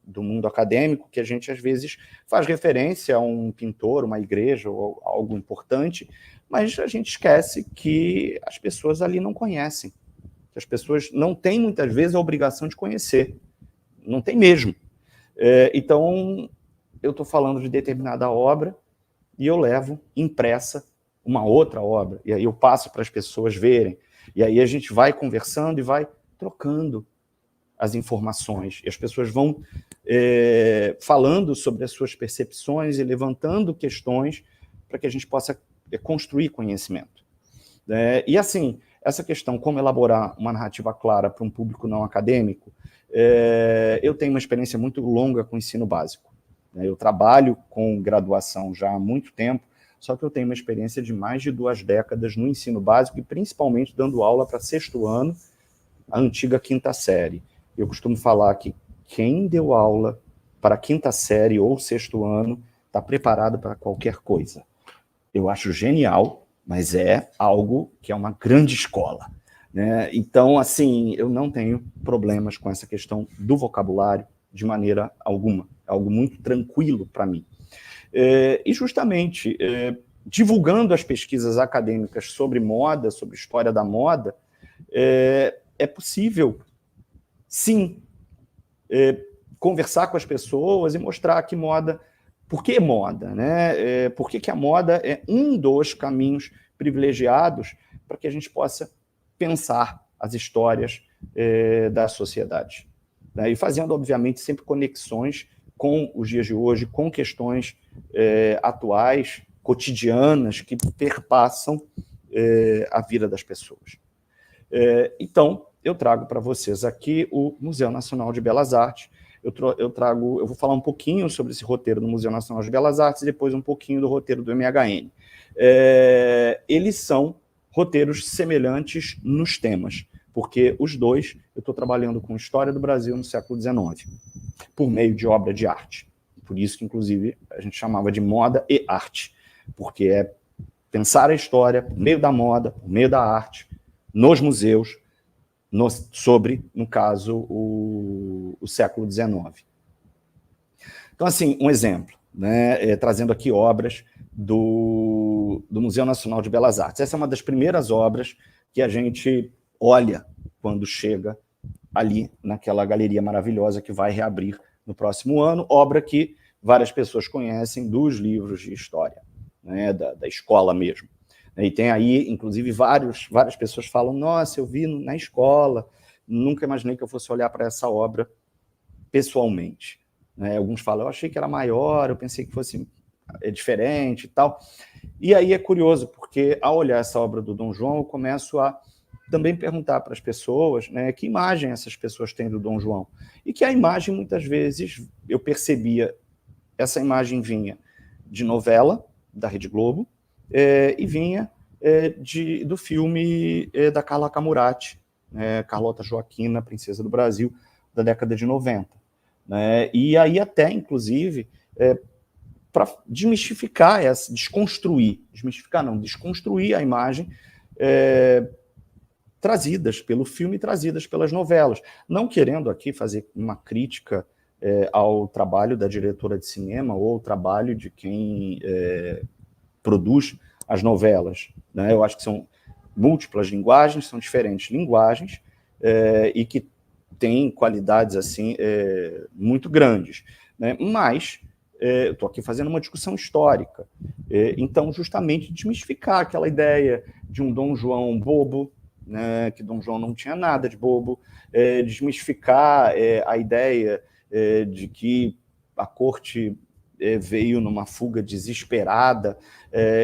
do mundo acadêmico, que a gente, às vezes, faz referência a um pintor, uma igreja ou algo importante, mas a gente esquece que as pessoas ali não conhecem. Que as pessoas não têm, muitas vezes, a obrigação de conhecer. Não tem mesmo. Então, eu estou falando de determinada obra e eu levo impressa uma outra obra, e aí eu passo para as pessoas verem, e aí a gente vai conversando e vai trocando as informações, e as pessoas vão falando sobre as suas percepções e levantando questões para que a gente possa construir conhecimento. E assim, essa questão, como elaborar uma narrativa clara para um público não acadêmico, eu tenho uma experiência muito longa com o ensino básico. Eu trabalho com graduação já há muito tempo, só que eu tenho uma experiência de mais de 2 décadas no ensino básico e principalmente dando aula para 6º ano, a antiga 5ª série. Eu costumo falar que quem deu aula para a 5ª série ou 6º ano está preparado para qualquer coisa. Eu acho genial, mas é algo que é uma grande escola. Né? Então, assim, eu não tenho problemas com essa questão do vocabulário de maneira alguma. É algo muito tranquilo para mim. E justamente, divulgando as pesquisas acadêmicas sobre moda, sobre história da moda, é possível, sim, conversar com as pessoas e mostrar que moda... Por que moda? Né? Por que a moda é um dos caminhos privilegiados para que a gente possa pensar as histórias da sociedade? Né? E fazendo, obviamente, sempre conexões com os dias de hoje, com questões atuais, cotidianas, que perpassam a vida das pessoas. Então, eu trago para vocês aqui o Museu Nacional de Belas Artes. Eu vou falar um pouquinho sobre esse roteiro do Museu Nacional de Belas Artes e depois um pouquinho do roteiro do MHN. Eles são roteiros semelhantes nos temas, porque os dois eu estou trabalhando com história do Brasil no século XIX, por meio de obra de arte. Por isso que, inclusive, a gente chamava de moda e arte, porque é pensar a história por meio da moda, por meio da arte, nos museus, sobre, no caso, o século XIX. Então, assim, um exemplo, né, trazendo aqui obras do Museu Nacional de Belas Artes. Essa é uma das primeiras obras que a gente olha quando chega ali naquela galeria maravilhosa que vai reabrir no próximo ano, obra que várias pessoas conhecem dos livros de história, né, da escola mesmo. E tem aí, inclusive, várias pessoas falam, nossa, eu vi na escola, nunca imaginei que eu fosse olhar para essa obra pessoalmente. Alguns falam, eu achei que era maior, eu pensei que fosse diferente e tal. E aí é curioso, porque ao olhar essa obra do Dom João, eu começo a também perguntar para as pessoas, né, que imagem essas pessoas têm do Dom João. E que a imagem, muitas vezes, eu percebia, essa imagem vinha de novela, da Rede Globo, e vinha do filme da Carla Camurati, Carlota Joaquina, Princesa do Brasil, da década de 90. Né? E aí até, inclusive, para desmistificar, desconstruir a imagem trazidas pelo filme e trazidas pelas novelas. Não querendo aqui fazer uma crítica ao trabalho da diretora de cinema ou ao trabalho de quem produz as novelas. Né? Eu acho que são múltiplas linguagens, são diferentes linguagens e que têm qualidades assim muito grandes. Né? Mas eu estou aqui fazendo uma discussão histórica. Então, justamente, desmistificar aquela ideia de um Dom João bobo, né, que Dom João não tinha nada de bobo, desmistificar a ideia de que a corte veio numa fuga desesperada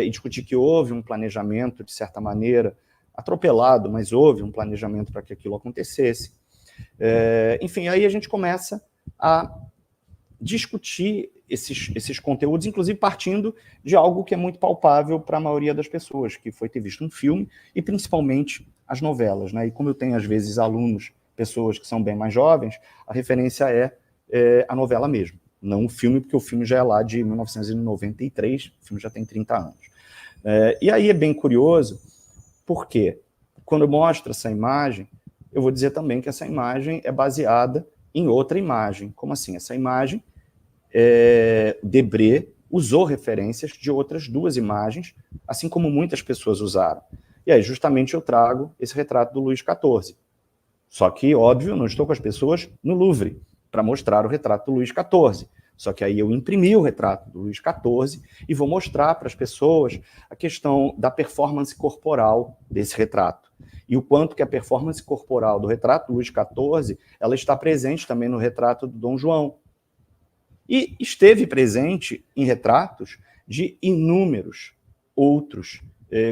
e discutir que houve um planejamento, de certa maneira, atropelado, mas houve um planejamento para que aquilo acontecesse. Enfim, aí a gente começa a discutir esses conteúdos, inclusive partindo de algo que é muito palpável para a maioria das pessoas, que foi ter visto um filme e principalmente as novelas. Né? E como eu tenho, às vezes, alunos, pessoas que são bem mais jovens, a referência é a novela mesmo, não o filme, porque o filme já é lá de 1993, o filme já tem 30 anos. E aí é bem curioso, porque quando eu mostro essa imagem, eu vou dizer também que essa imagem é baseada em outra imagem. Como assim? Essa imagem, Debré usou referências de outras duas imagens, assim como muitas pessoas usaram. E aí, justamente, eu trago esse retrato do Luís XIV. Só que, óbvio, não estou com as pessoas no Louvre para mostrar o retrato do Luís XIV. Só que aí eu imprimi o retrato do Luís XIV e vou mostrar para as pessoas a questão da performance corporal desse retrato. E o quanto que a performance corporal do retrato do Luís XIV ela está presente também no retrato do Dom João. E esteve presente em retratos de inúmeros outros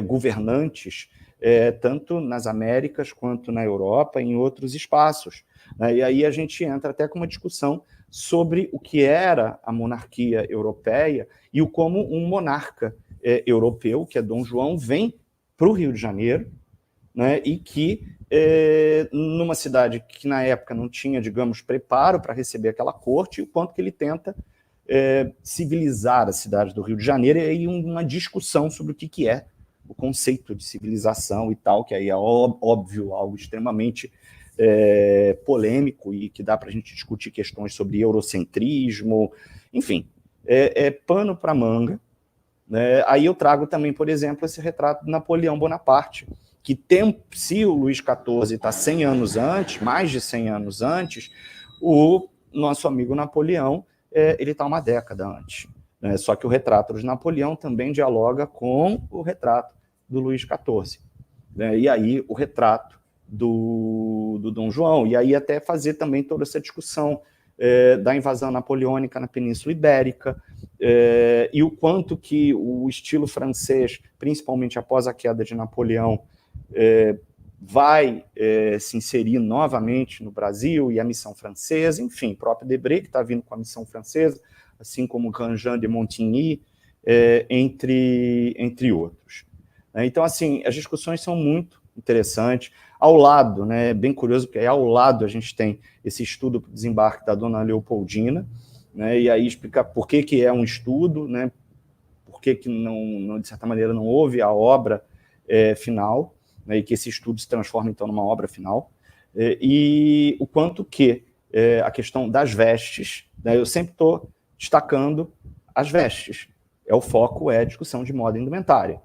governantes, tanto nas Américas quanto na Europa, em outros espaços. E aí a gente entra até com uma discussão sobre o que era a monarquia europeia e o como um monarca europeu, que é Dom João, vem para o Rio de Janeiro, né, e que, numa cidade que na época não tinha, digamos, preparo para receber aquela corte, o quanto que ele tenta civilizar a cidade do Rio de Janeiro, e aí uma discussão sobre o que é o conceito de civilização e tal, que aí é óbvio, algo extremamente polêmico e que dá para a gente discutir questões sobre eurocentrismo, enfim, pano para manga, né? Aí eu trago também, por exemplo, esse retrato de Napoleão Bonaparte, que se o Luís XIV está 100 anos antes, mais de 100 anos antes, o nosso amigo Napoleão ele está uma década antes. Né? Só que o retrato de Napoleão também dialoga com o retrato do Luís XIV. Né? E aí o retrato do Dom João. E aí até fazer também toda essa discussão da invasão napoleônica na Península Ibérica, e o quanto que o estilo francês, principalmente após a queda de Napoleão, vai se inserir novamente no Brasil, e a missão francesa, enfim, o próprio Debré, que está vindo com a missão francesa, assim como Grandjean de Montigny, entre outros. Então, assim, as discussões são muito interessantes. Ao lado, né, bem curioso, porque ao lado a gente tem esse estudo para o desembarque da Dona Leopoldina, né, e aí explicar por que é um estudo, né, por que não, de certa maneira, não houve a obra final, né, e que esse estudo se transforma, então, numa obra final, e o quanto que a questão das vestes, né, eu sempre estou destacando as vestes, o foco é a discussão de moda indumentária,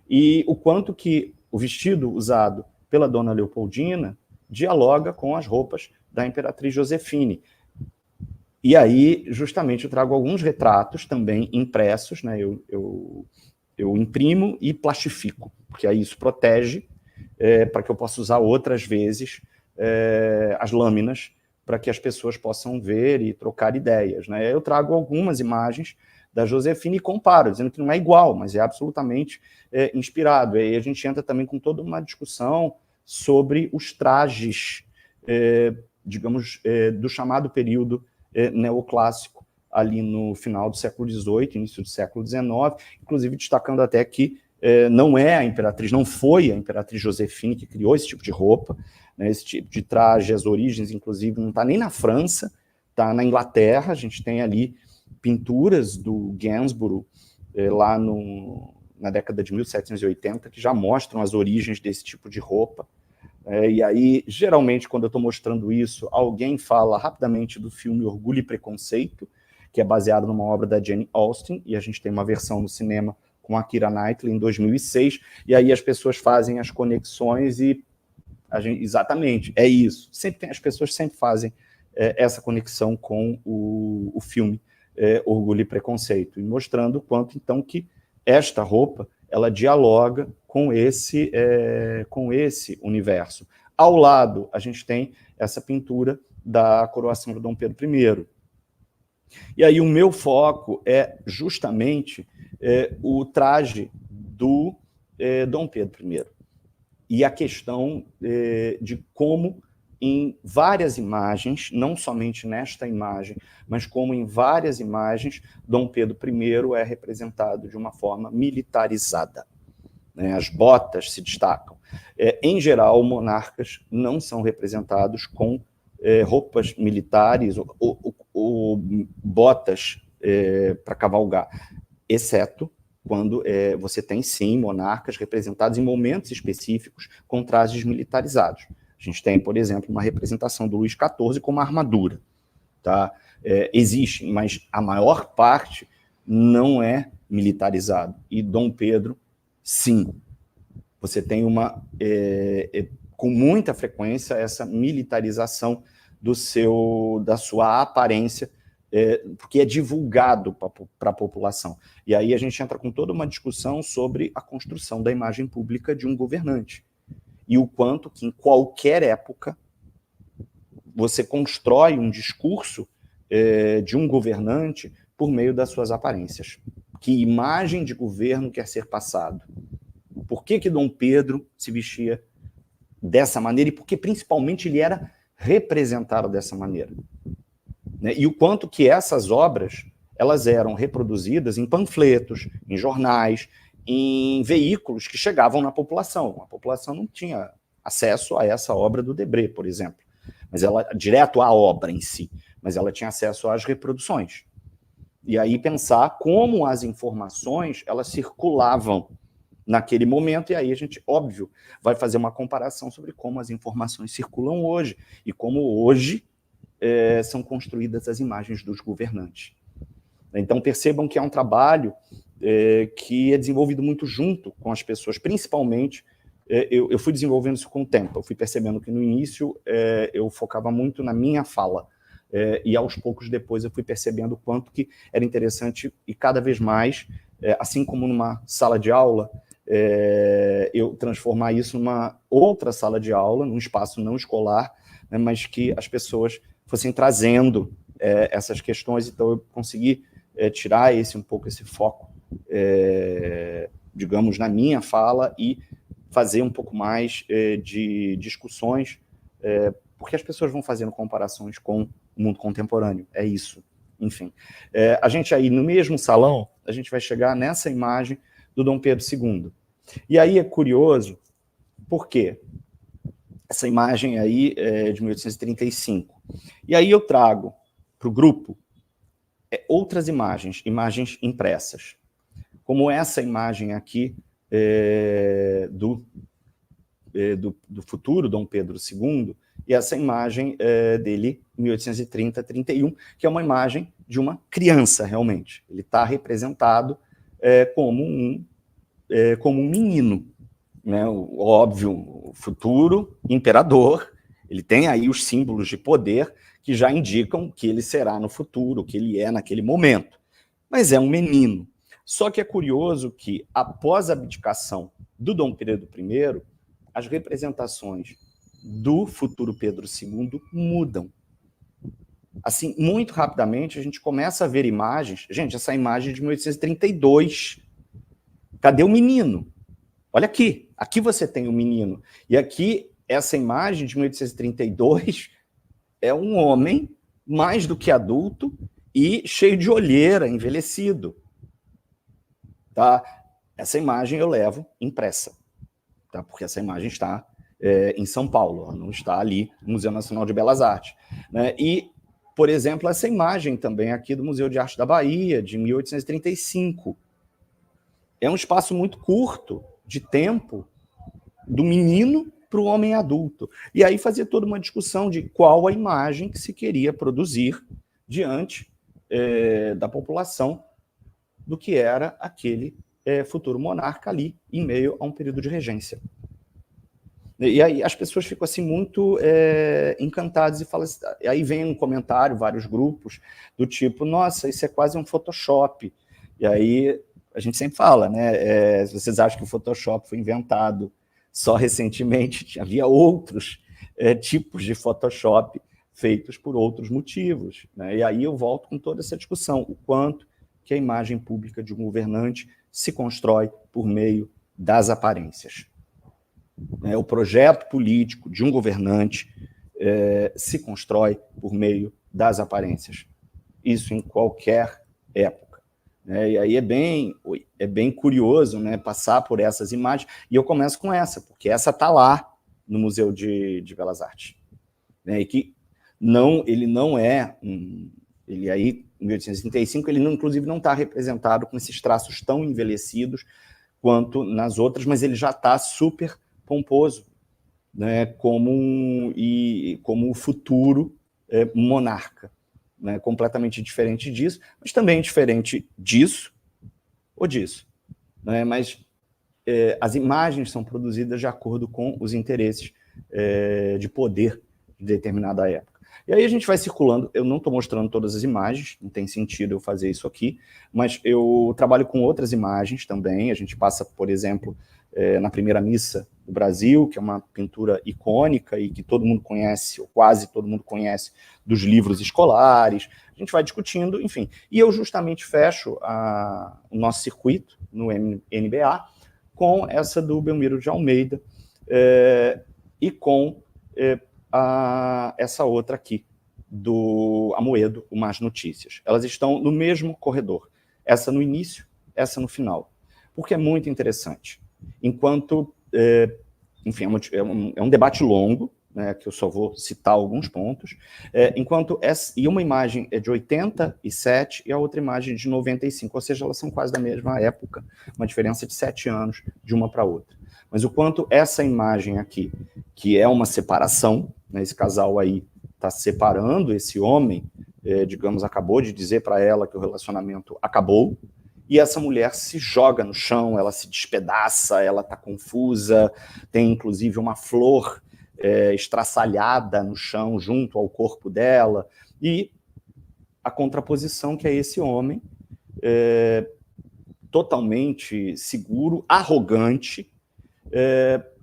e o quanto que o vestido usado pela Dona Leopoldina dialoga com as roupas da Imperatriz Josefine. E aí, justamente, eu trago alguns retratos também impressos, né? Eu imprimo e plastifico, porque aí isso protege para que eu possa usar outras vezes as lâminas para que as pessoas possam ver e trocar ideias. Né? Eu trago algumas imagens da Josefine e comparo, dizendo que não é igual, mas é absolutamente inspirado. E aí a gente entra também com toda uma discussão sobre os trajes, digamos, do chamado período neoclássico, ali no final do século XVIII, início do século XIX, inclusive destacando até que não é a Imperatriz, não foi a Imperatriz Josefine que criou esse tipo de roupa, né, esse tipo de traje, as origens, inclusive, não está nem na França, está na Inglaterra, a gente tem ali pinturas do Gainsborough, lá na década de 1780, que já mostram as origens desse tipo de roupa. E aí, geralmente, quando eu estou mostrando isso, alguém fala rapidamente do filme Orgulho e Preconceito, que é baseado numa obra da Jane Austen, e a gente tem uma versão no cinema com a Keira Knightley em 2006, e aí as pessoas fazem as conexões e exatamente, é isso. As pessoas sempre fazem essa conexão com o filme Orgulho e Preconceito, e mostrando o quanto, então, que esta roupa ela dialoga com esse universo. Ao lado, a gente tem essa pintura da coroação de Dom Pedro I. E aí o meu foco é justamente o traje do Dom Pedro I. E a questão de como em várias imagens, não somente nesta imagem, mas como em várias imagens, Dom Pedro I é representado de uma forma militarizada. As botas se destacam. Em geral, monarcas não são representados com roupas militares ou botas para cavalgar, exceto quando você tem, sim, monarcas representados em momentos específicos com trajes militarizados. A gente tem, por exemplo, uma representação do Luís XIV com uma armadura. Tá? Existe, mas a maior parte não é militarizado. E Dom Pedro, sim. Você tem com muita frequência essa militarização da sua aparência, porque é divulgado para a população. E aí a gente entra com toda uma discussão sobre a construção da imagem pública de um governante. E o quanto que, em qualquer época, você constrói um discurso de um governante por meio das suas aparências. Que imagem de governo quer ser passado? Por que Dom Pedro se vestia dessa maneira e por que, principalmente, ele era representado dessa maneira? Né? E o quanto que essas obras elas eram reproduzidas em panfletos, em jornais, em veículos que chegavam na população. A população não tinha acesso a essa obra do Debré, por exemplo, mas ela direto à obra em si, mas ela tinha acesso às reproduções. E aí pensar como as informações elas circulavam naquele momento, e aí a gente, óbvio, vai fazer uma comparação sobre como as informações circulam hoje, e como hoje são construídas as imagens dos governantes. Então percebam que é um trabalho que é desenvolvido muito junto com as pessoas, principalmente. Eu fui desenvolvendo isso com o tempo, eu fui percebendo que no início eu focava muito na minha fala, e aos poucos depois eu fui percebendo o quanto que era interessante e cada vez mais, assim como numa sala de aula, eu transformar isso numa outra sala de aula, num espaço não escolar, né, mas que as pessoas fossem trazendo essas questões, então eu consegui tirar um pouco esse foco, digamos, na minha fala e fazer um pouco mais de discussões, porque as pessoas vão fazendo comparações com o mundo contemporâneo, é isso. Enfim, a gente aí no mesmo salão, a gente vai chegar nessa imagem do Dom Pedro II. E aí é curioso, por quê? Essa imagem aí é de 1835. E aí eu trago para o grupo outras imagens impressas, como essa imagem aqui do futuro Dom Pedro II, e essa imagem dele, 1830-31, que é uma imagem de uma criança, realmente. Ele está representado como um menino, né? Óbvio, o futuro imperador, ele tem aí os símbolos de poder que já indicam que ele será no futuro, que ele é naquele momento. Mas é um menino. Só que é curioso que, após a abdicação do Dom Pedro I, as representações do futuro Pedro II mudam. Assim, muito rapidamente, a gente começa a ver imagens. Gente, essa imagem é de 1832. Cadê o menino? Olha aqui. Aqui você tem o menino. E aqui, essa imagem de 1832 é um homem mais do que adulto e cheio de olheira, envelhecido. Tá? Essa imagem eu levo impressa, tá? Porque essa imagem está em São Paulo, ela não está ali no Museu Nacional de Belas Artes, né? E, por exemplo, essa imagem também aqui do Museu de Arte da Bahia, de 1835. É um espaço muito curto de tempo do menino para o homem adulto. E aí fazia toda uma discussão de qual a imagem que se queria produzir diante da população do que era aquele futuro monarca ali, em meio a um período de regência. E aí as pessoas ficam assim muito encantadas e falam assim, aí vem um comentário, vários grupos, do tipo, nossa, isso é quase um Photoshop. E aí a gente sempre fala, né? Vocês acham que o Photoshop foi inventado só recentemente? Havia outros tipos de Photoshop feitos por outros motivos, né? E aí eu volto com toda essa discussão, o quanto que a imagem pública de um governante se constrói por meio das aparências. O projeto político de um governante se constrói por meio das aparências. Isso em qualquer época. E aí é bem curioso, né, passar por essas imagens. E eu começo com essa, porque essa está lá no Museu de Belas Artes. E que ele não é... Ele aí, em 1835, ele inclusive não está representado com esses traços tão envelhecidos quanto nas outras, mas ele já está super pomposo, né, como o futuro monarca, né, completamente diferente disso, mas também diferente disso ou disso, né, mas as imagens são produzidas de acordo com os interesses de poder de determinada época. E aí a gente vai circulando, eu não estou mostrando todas as imagens, não tem sentido eu fazer isso aqui, mas eu trabalho com outras imagens também, a gente passa, por exemplo, na primeira missa do Brasil, que é uma pintura icônica e que todo mundo conhece, ou quase todo mundo conhece, dos livros escolares, a gente vai discutindo, enfim. E eu justamente fecho o nosso circuito no NBA com essa do Belmiro de Almeida e com essa outra aqui, do Amoedo, o Más Notícias. Elas estão no mesmo corredor, essa no início, essa no final, porque é muito interessante. Enquanto, enfim, é um debate longo, né, que eu só vou citar alguns pontos, enquanto uma imagem é de 87 e a outra imagem de 95, ou seja, elas são quase da mesma época, uma diferença de 7 anos de uma para outra. Mas o quanto essa imagem aqui, que é uma separação, né, esse casal aí está separando esse homem, digamos, acabou de dizer para ela que o relacionamento acabou, e essa mulher se joga no chão, ela se despedaça, ela está confusa, tem inclusive uma flor estraçalhada no chão junto ao corpo dela, e a contraposição que é esse homem totalmente seguro, arrogante,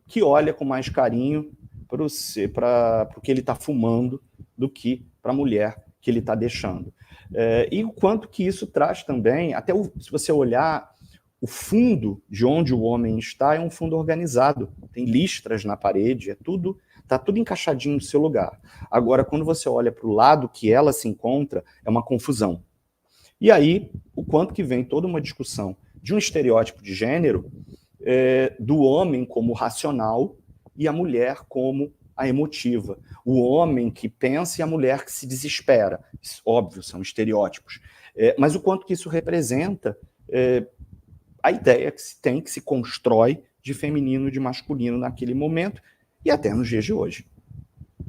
que olha com mais carinho para o que ele está fumando do que para a mulher que ele está deixando. E o quanto que isso traz também, até se você olhar o fundo de onde o homem está, é um fundo organizado, tem listras na parede, está tudo encaixadinho no seu lugar. Agora, quando você olha para o lado que ela se encontra, é uma confusão. E aí, o quanto que vem toda uma discussão de um estereótipo de gênero, do homem como racional e a mulher como a emotiva. O homem que pensa e a mulher que se desespera. Isso, óbvio, são estereótipos. Mas o quanto que isso representa a ideia que se tem, que se constrói de feminino e de masculino naquele momento e até nos dias de hoje.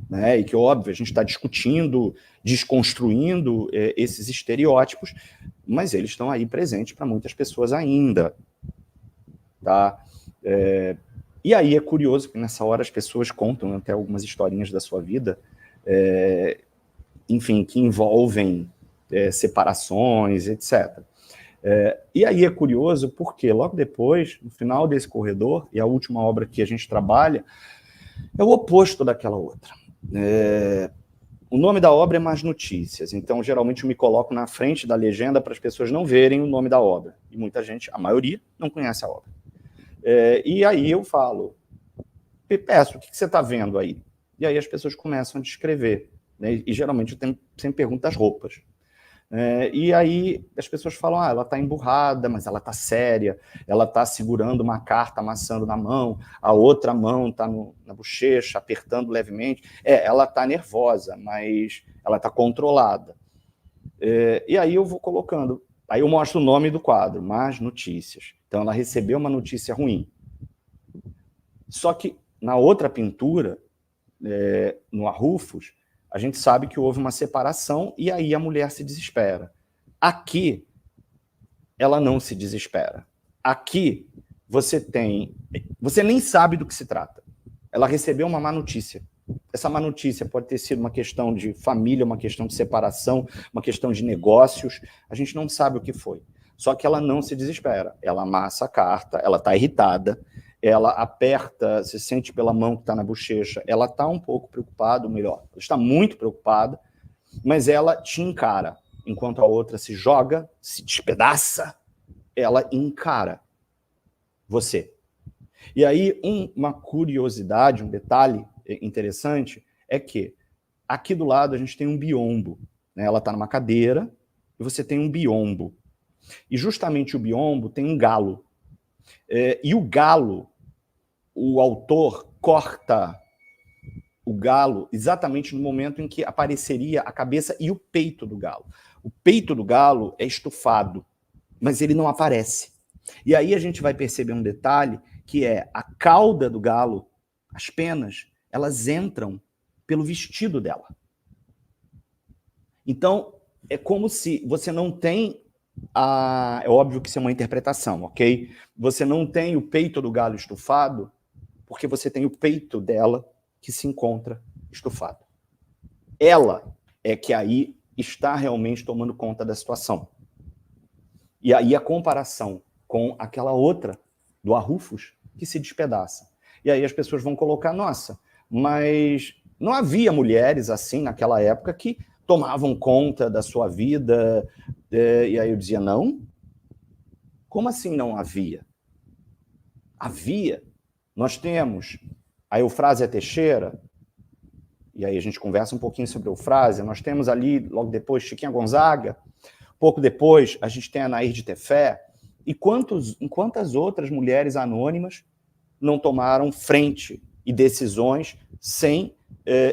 Né? E que, óbvio, a gente está discutindo, desconstruindo esses estereótipos, mas eles estão aí presentes para muitas pessoas ainda. Tá? E aí é curioso que nessa hora as pessoas contam até algumas historinhas da sua vida, enfim, que envolvem separações, etc. E aí é curioso porque logo depois, no final desse corredor, e a última obra que a gente trabalha, é o oposto daquela outra. O nome da obra é Más Notícias, então geralmente eu me coloco na frente da legenda para as pessoas não verem o nome da obra. E muita gente, a maioria, não conhece a obra. E aí eu falo, peço, o que você está vendo aí? E aí as pessoas começam a descrever, né? E geralmente eu sempre pergunto das roupas. E aí as pessoas falam, ela está emburrada, mas ela está séria, ela está segurando uma carta, amassando na mão, a outra mão está na bochecha, apertando levemente. Ela está nervosa, mas ela está controlada. E aí eu vou colocando, aí eu mostro o nome do quadro, Más Notícias. Então ela recebeu uma notícia ruim. Só que na outra pintura, no Arrufos, a gente sabe que houve uma separação e aí a mulher se desespera. Aqui, ela não se desespera. Aqui, você nem sabe do que se trata. Ela recebeu uma má notícia. Essa má notícia pode ter sido uma questão de família, uma questão de separação, uma questão de negócios. A gente não sabe o que foi. Só que ela não se desespera. Ela amassa a carta, ela está irritada, ela aperta, se sente pela mão que está na bochecha, ela está um pouco preocupada, ou melhor, ela está muito preocupada, mas ela te encara. Enquanto a outra se joga, se despedaça, ela encara você. E aí, uma curiosidade, um detalhe interessante, é que aqui do lado a gente tem um biombo. Né? Ela está numa cadeira e você tem um biombo. E justamente o biombo tem um galo. E o galo, o autor corta o galo exatamente no momento em que apareceria a cabeça e o peito do galo. O peito do galo é estufado, mas ele não aparece. E aí a gente vai perceber um detalhe, que é a cauda do galo, as penas, elas entram pelo vestido dela. Então, é como se você não tem é óbvio que isso é uma interpretação, ok? Você não tem o peito do galo estufado, porque você tem o peito dela que se encontra estufado. Ela é que aí está realmente tomando conta da situação. E aí a comparação com aquela outra do Arrufos que se despedaça. E aí as pessoas vão colocar, nossa, mas não havia mulheres assim naquela época que tomavam conta da sua vida. E aí eu dizia, não? Como assim não havia? Havia. Nós temos a Eufrásia Teixeira, e aí a gente conversa um pouquinho sobre a Eufrásia, nós temos ali, logo depois, Chiquinha Gonzaga, pouco depois a gente tem a Nair de Tefé, e quantas outras mulheres anônimas não tomaram frente e decisões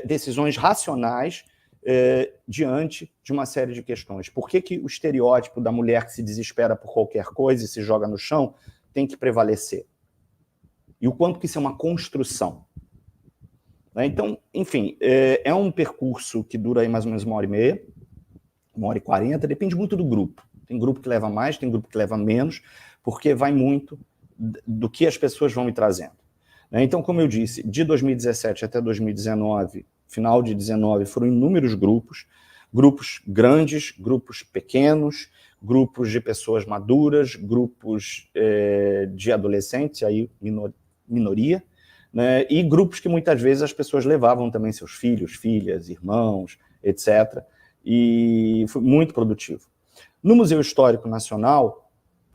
decisões racionais diante de uma série de questões. Por que o estereótipo da mulher que se desespera por qualquer coisa e se joga no chão tem que prevalecer? E o quanto que isso é uma construção. Então, enfim, é um percurso que dura aí mais ou menos 1h30, 1h40, depende muito do grupo. Tem grupo que leva mais, tem grupo que leva menos, porque vai muito do que as pessoas vão me trazendo. Então, como eu disse, de 2017 até 2019, final de 19, foram inúmeros grupos grandes, grupos pequenos, grupos de pessoas maduras, grupos de adolescentes, aí minoria, né, e grupos que muitas vezes as pessoas levavam também seus filhos, filhas, irmãos, etc. E foi muito produtivo. No Museu Histórico Nacional,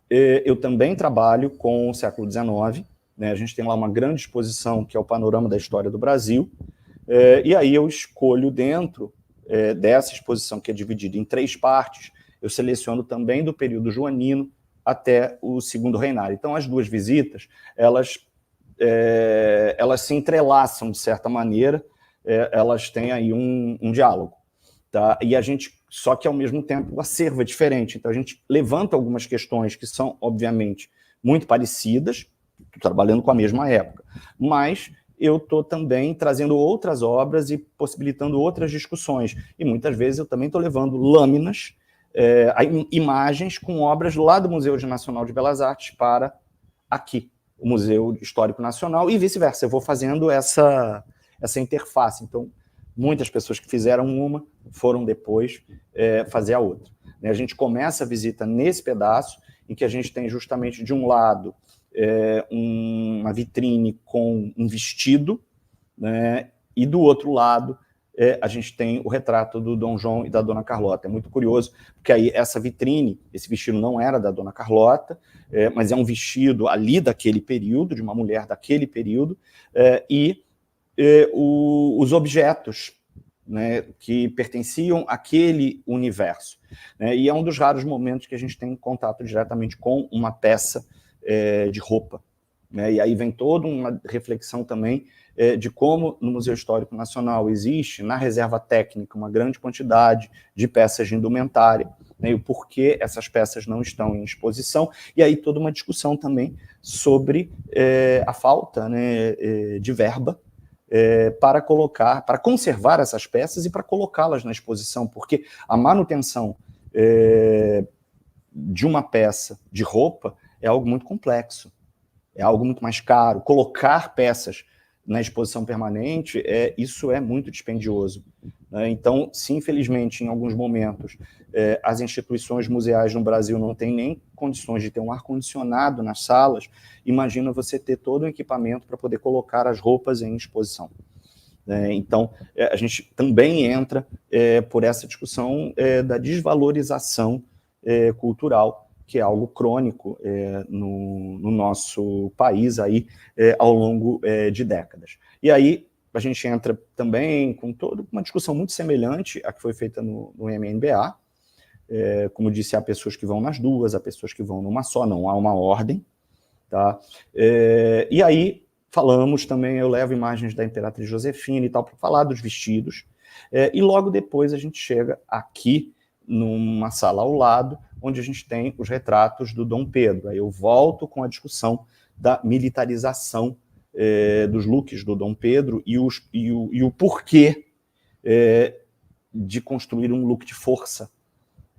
eu também trabalho com o século XIX, né, a gente tem lá uma grande exposição que é o Panorama da História do Brasil, e aí eu escolho dentro dessa exposição, que é dividida em 3 partes, eu seleciono também do período joanino até o Segundo Reinado. Então, as 2 visitas, elas se entrelaçam de certa maneira, elas têm aí um diálogo. Tá? E a gente, só que ao mesmo tempo o acervo é diferente, então a gente levanta algumas questões que são, obviamente, muito parecidas, trabalhando com a mesma época, mas eu estou também trazendo outras obras e possibilitando outras discussões, e muitas vezes eu também estou levando lâminas, imagens com obras lá do Museu Nacional de Belas Artes para aqui, o Museu Histórico Nacional, e vice-versa, eu vou fazendo essa interface. Então, muitas pessoas que fizeram uma foram depois fazer a outra. A gente começa a visita nesse pedaço, em que a gente tem justamente, de um lado, uma vitrine com um vestido, né, e do outro lado a gente tem o retrato do Dom João e da Dona Carlota. É muito curioso, porque aí essa vitrine, esse vestido não era da Dona Carlota, mas é um vestido ali daquele período, de uma mulher daquele período, os objetos, né, que pertenciam àquele universo. Né, e é um dos raros momentos que a gente tem contato diretamente com uma peça de roupa. Né, e aí vem toda uma reflexão também de como no Museu Histórico Nacional existe, na reserva técnica, uma grande quantidade de peças de indumentária, né, e o porquê essas peças não estão em exposição, e aí toda uma discussão também sobre a falta, né, de verba para conservar essas peças e para colocá-las na exposição, porque a manutenção de uma peça de roupa é algo muito complexo, é algo muito mais caro. Colocar peças na exposição permanente, isso é muito dispendioso. Né? Então, se infelizmente, em alguns momentos, as instituições museais no Brasil não têm nem condições de ter um ar-condicionado nas salas, imagina você ter todo o equipamento para poder colocar as roupas em exposição. Então, a gente também entra por essa discussão da desvalorização cultural, que é algo crônico no nosso país aí, ao longo de décadas. E aí a gente entra também com toda uma discussão muito semelhante à que foi feita no MNBA. Como disse, há pessoas que vão nas duas, há pessoas que vão numa só, não há uma ordem. Tá? E aí falamos também, eu levo imagens da Imperatriz Josefina e tal, para falar dos vestidos. E logo depois a gente chega aqui, numa sala ao lado, onde a gente tem os retratos do Dom Pedro. Aí eu volto com a discussão da militarização dos looks do Dom Pedro e o porquê de construir um look de força,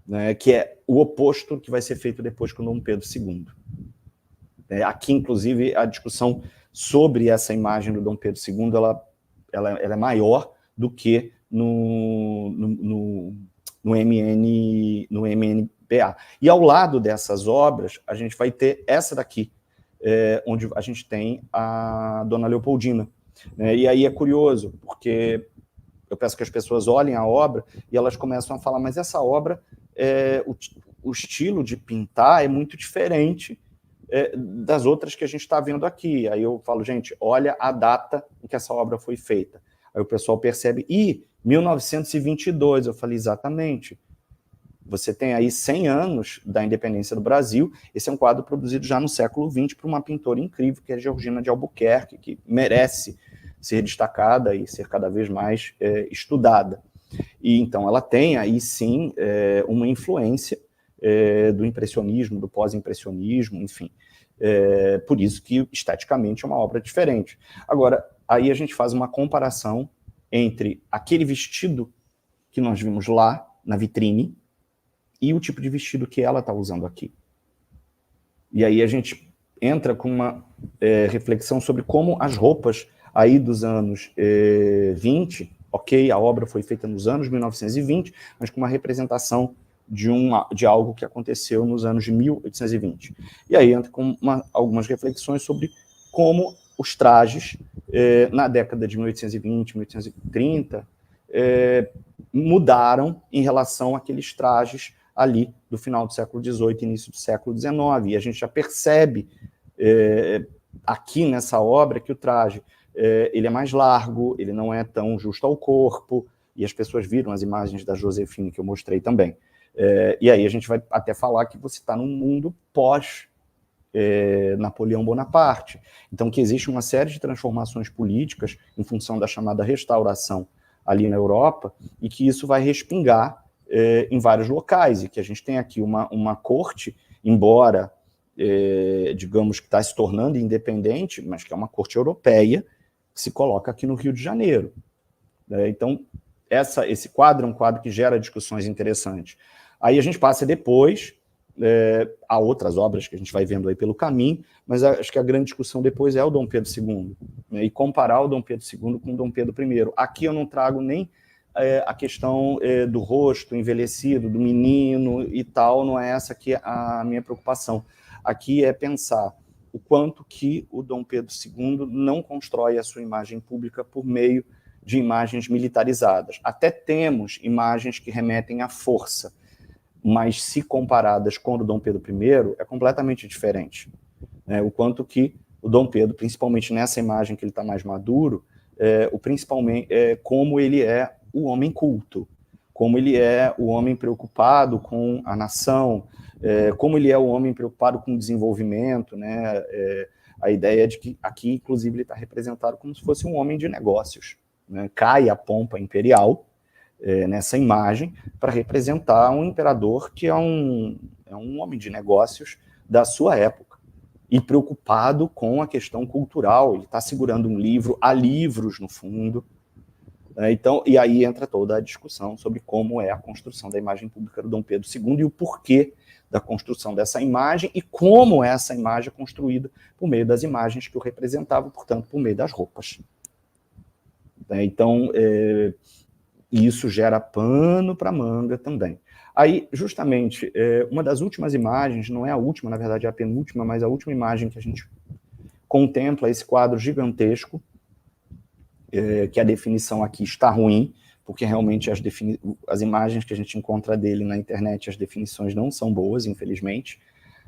né, que é o oposto que vai ser feito depois com o Dom Pedro II. Aqui, inclusive, a discussão sobre essa imagem do Dom Pedro II ela é maior do que no MNBA. E ao lado dessas obras, a gente vai ter essa daqui, onde a gente tem a Dona Leopoldina. E aí é curioso, porque eu peço que as pessoas olhem a obra e elas começam a falar, mas essa obra, o estilo de pintar é muito diferente das outras que a gente está vendo aqui. Aí eu falo, gente, olha a data em que essa obra foi feita. Aí o pessoal percebe, 1922, eu falei, exatamente. Você tem aí 100 anos da independência do Brasil, esse é um quadro produzido já no século XX por uma pintora incrível, que é a Georgina de Albuquerque, que merece ser destacada e ser cada vez mais estudada. E então ela tem aí sim uma influência do impressionismo, do pós-impressionismo, enfim. Por isso que esteticamente é uma obra diferente. Agora, aí a gente faz uma comparação entre aquele vestido que nós vimos lá na vitrine e o tipo de vestido que ela está usando aqui. E aí a gente entra com uma reflexão sobre como as roupas aí dos anos 20, ok, a obra foi feita nos anos 1920, mas com uma representação de algo que aconteceu nos anos de 1820. E aí entra com algumas reflexões sobre como os trajes, na década de 1820, 1830, mudaram em relação àqueles trajes ali do final do século XVIII, início do século XIX. E a gente já percebe aqui nessa obra que o traje ele é mais largo, ele não é tão justo ao corpo, e as pessoas viram as imagens da Josefine que eu mostrei também. E aí a gente vai até falar que você está num mundo pós Napoleão Bonaparte. Então que existe uma série de transformações políticas em função da chamada restauração ali na Europa, e que isso vai respingar em vários locais, e que a gente tem aqui uma corte, embora digamos que está se tornando independente, mas que é uma corte europeia, que se coloca aqui no Rio de Janeiro. Então, esse quadro é um quadro que gera discussões interessantes. Aí a gente passa depois a outras obras que a gente vai vendo aí pelo caminho, mas acho que a grande discussão depois é o Dom Pedro II, né, e comparar o Dom Pedro II com o Dom Pedro I. Aqui eu não trago nem a questão do rosto envelhecido, do menino e tal, não é essa que é a minha preocupação. Aqui é pensar o quanto que o Dom Pedro II não constrói a sua imagem pública por meio de imagens militarizadas. Até temos imagens que remetem à força, mas se comparadas com o Dom Pedro I, é completamente diferente. O quanto que o Dom Pedro, principalmente nessa imagem que ele está mais maduro, como ele é o homem culto, como ele é o homem preocupado com a nação, como ele é o homem preocupado com o desenvolvimento, né? A ideia de que aqui, inclusive, ele está representado como se fosse um homem de negócios, né? Cai a pompa imperial nessa imagem para representar um imperador que é um homem de negócios da sua época e preocupado com a questão cultural. Ele está segurando um livro, há livros no fundo. Então, e aí entra toda a discussão sobre como é a construção da imagem pública do Dom Pedro II e o porquê da construção dessa imagem e como essa imagem é construída por meio das imagens que o representavam, portanto, por meio das roupas. Então, isso gera pano para manga também. Aí, justamente, uma das últimas imagens, não é a última, na verdade é a penúltima, mas a última imagem que a gente contempla esse quadro gigantesco, que a definição aqui está ruim, porque realmente as imagens que a gente encontra dele na internet, as definições não são boas, infelizmente.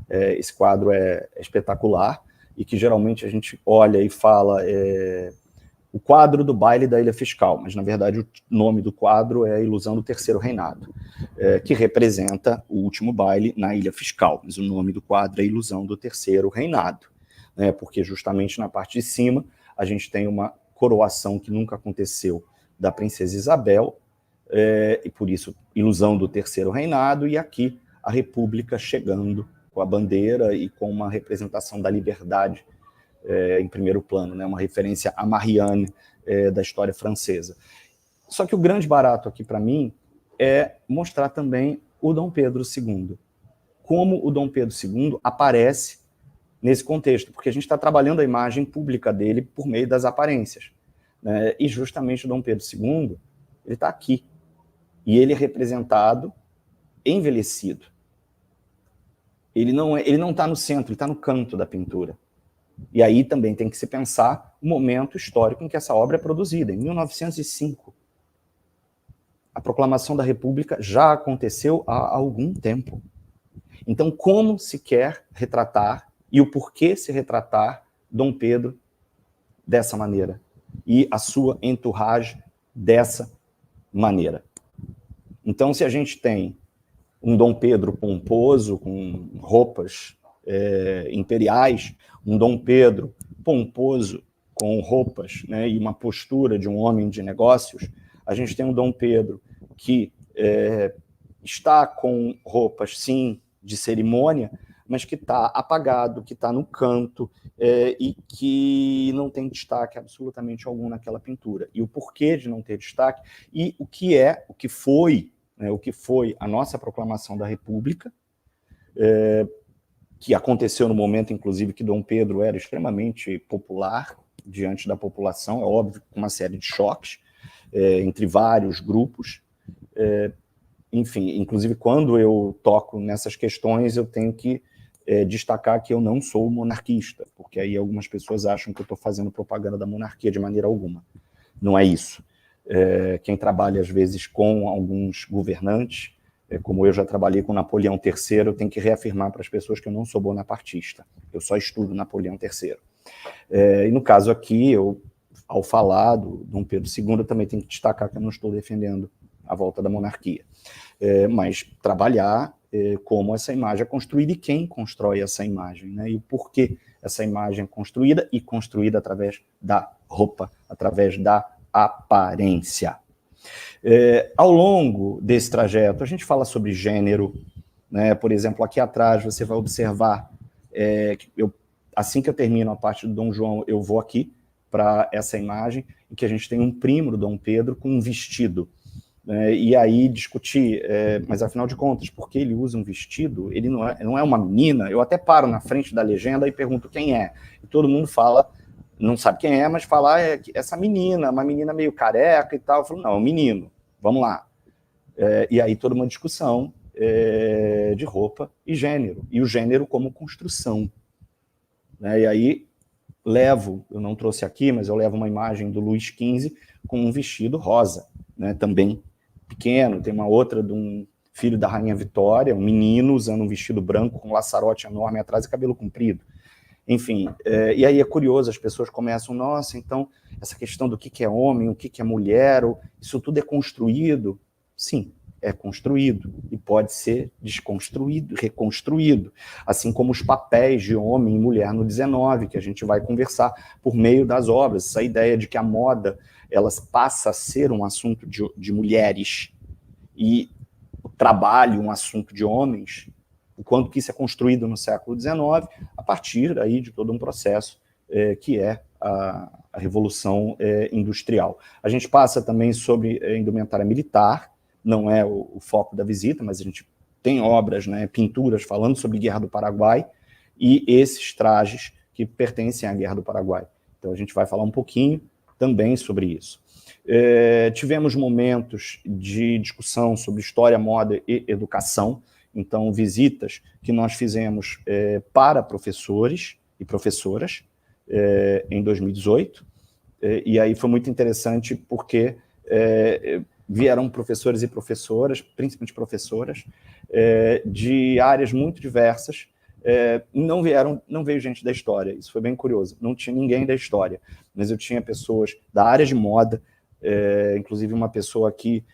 Esse quadro é espetacular, e que geralmente a gente olha e fala o quadro do baile da Ilha Fiscal, mas na verdade o nome do quadro é a Ilusão do Terceiro Reinado, que representa o último baile na Ilha Fiscal, mas o nome do quadro é Ilusão do Terceiro Reinado, né, porque justamente na parte de cima a gente tem uma coroação que nunca aconteceu da princesa Isabel, e por isso Ilusão do Terceiro Reinado, e aqui a República chegando com a bandeira e com uma representação da liberdade em primeiro plano, né, uma referência a Marianne da história francesa. Só que o grande barato aqui para mim é mostrar também o Dom Pedro II, como o Dom Pedro II aparece nesse contexto, porque a gente está trabalhando a imagem pública dele por meio das aparências, né? E justamente o Dom Pedro II, ele está aqui, e ele é representado envelhecido. Ele não está no centro, ele está no canto da pintura. E aí também tem que se pensar o momento histórico em que essa obra é produzida, em 1905. A proclamação da República já aconteceu há algum tempo. Então, como se quer retratar e o porquê se retratar Dom Pedro dessa maneira e a sua entourage dessa maneira? Então, se a gente tem um Dom Pedro pomposo, com roupas imperiais, um Dom Pedro pomposo com roupas, né, e uma postura de um homem de negócios, a gente tem um Dom Pedro que está com roupas, sim, de cerimônia, mas que está apagado, que está no canto, e que não tem destaque absolutamente algum naquela pintura. E o porquê de não ter destaque, e o que foi né, o que foi a nossa proclamação da República, que aconteceu no momento, inclusive, que Dom Pedro era extremamente popular diante da população, é óbvio, com uma série de choques entre vários grupos. Enfim, inclusive, quando eu toco nessas questões, eu tenho que destacar que eu não sou monarquista, porque aí algumas pessoas acham que eu estou fazendo propaganda da monarquia de maneira alguma. Não é isso. Quem trabalha, às vezes, com alguns governantes, como eu já trabalhei com Napoleão III, eu tenho que reafirmar para as pessoas que eu não sou bonapartista, eu só estudo Napoleão III. E no caso aqui, eu, ao falar do Dom Pedro II, eu também tenho que destacar que eu não estou defendendo a volta da monarquia, mas trabalhar como essa imagem é construída e quem constrói essa imagem, né? E o porquê essa imagem é construída, e construída através da roupa, através da aparência. Ao longo desse trajeto, a gente fala sobre gênero, né? Por exemplo, aqui atrás você vai observar, assim que eu termino a parte do Dom João, eu vou aqui para essa imagem, em que a gente tem um primo do Dom Pedro com um vestido. E aí discutir, mas afinal de contas, por que ele usa um vestido? Ele não é uma menina. Eu até paro na frente da legenda e pergunto quem é. E todo mundo fala, não sabe quem é, mas fala, essa menina, uma menina meio careca e tal. Eu falo, não, é um menino, vamos lá. E aí toda uma discussão de roupa e gênero. E o gênero como construção. E aí eu não trouxe aqui, mas eu levo uma imagem do Luís XV com um vestido rosa, né, também pequeno. Tem uma outra de um filho da Rainha Vitória, um menino usando um vestido branco com um laçarote enorme atrás e cabelo comprido. Enfim, e aí é curioso, as pessoas começam, nossa, então essa questão do que é homem, o que é mulher, isso tudo é construído? Sim, é construído e pode ser desconstruído, reconstruído, assim como os papéis de homem e mulher no 19, que a gente vai conversar por meio das obras, essa ideia de que a moda ela passa a ser um assunto de mulheres e o trabalho um assunto de homens, o quanto que isso é construído no século XIX, a partir aí de todo um processo que é a Revolução Industrial. A gente passa também sobre indumentária militar, não é o foco da visita, mas a gente tem obras, né, pinturas falando sobre a Guerra do Paraguai e esses trajes que pertencem à Guerra do Paraguai. Então a gente vai falar um pouquinho também sobre isso. Tivemos momentos de discussão sobre história, moda e educação, então visitas que nós fizemos para professores e professoras em 2018, e aí foi muito interessante porque vieram professores e professoras, principalmente professoras, de áreas muito diversas. Não veio gente da história, isso foi bem curioso, não tinha ninguém da história, mas eu tinha pessoas da área de moda, inclusive uma pessoa aqui,